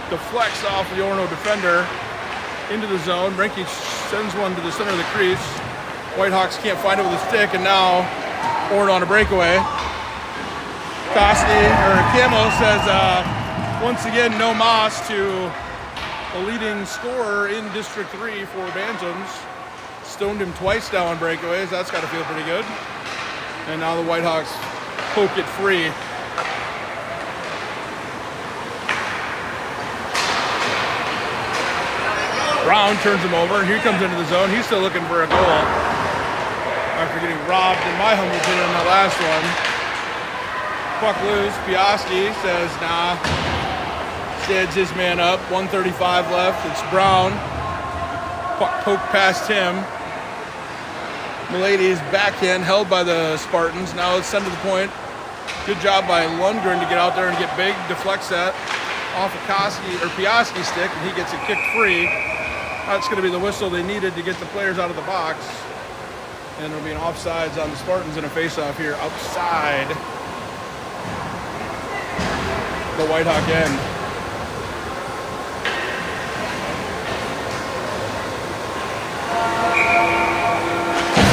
deflects off the Orono defender into the zone. Renke sends one to the center of the crease. Whitehawks can't find it with a stick, and now Orono on a breakaway. Camo says once again no mas to the leading scorer in District 3 for Bantams. Stoned him twice now on breakaways. That's got to feel pretty good. And now the Whitehawks poke it free. Brown turns him over, and here comes into the zone. He's still looking for a goal after getting robbed, in my humble opinion, on that last one. Puck loose. Piaski says, nah. Steads his man up. 1:35 left. It's Brown. Puck poked past him. Milady's backhand held by the Spartans. Now it's sent to the point. Good job by Lundgren to get out there and get big. Deflects that off of Piaski's stick, and he gets it kicked free. That's going to be the whistle they needed to get the players out of the box. And there'll be an offsides on the Spartans in a face-off here outside the Whitehawk end.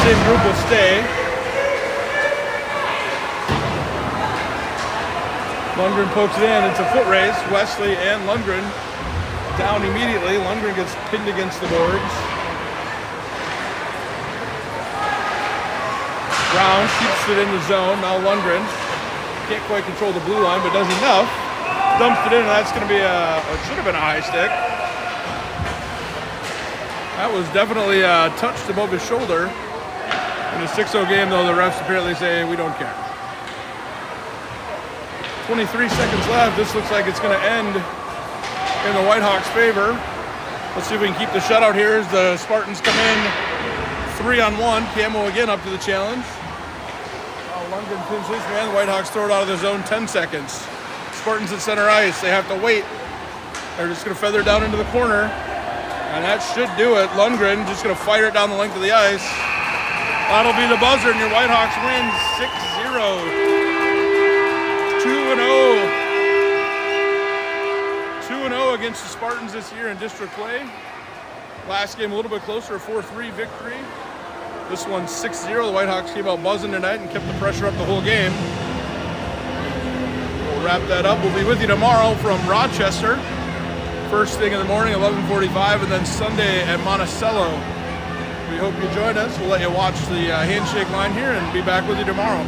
Same group will stay. Lundgren pokes it in. It's a foot race. Wesley and Lundgren down immediately. Lundgren gets pinned against the boards. Brown keeps it in the zone. Now Lundgren can't quite control the blue line, but does enough. Dumps it in, and that's going to be it should have been a high stick. That was definitely touched above his shoulder. In a 6-0 game, though, the refs apparently say we don't care. 23 seconds left. This looks like it's going to end in the Whitehawks' favor. Let's see if we can keep the shutout here as the Spartans come in 3-on-1. Camo again up to the challenge. Lundgren pins his man. The Whitehawks throw it out of the zone. 10 seconds. Spartans at center ice. They have to wait. They're just going to feather down into the corner. And that should do it. Lundgren just going to fire it down the length of the ice. That'll be the buzzer, and your Whitehawks win 6-0. 2-0. 2-0 against the Spartans this year in district play. Last game a little bit closer, a 4-3 victory. This one's 6-0. The Whitehawks came out buzzing tonight and kept the pressure up the whole game. We'll wrap that up. We'll be with you tomorrow from Rochester. First thing in the morning, 11:45, and then Sunday at Monticello. We hope you join us. We'll let you watch the handshake line here and be back with you tomorrow.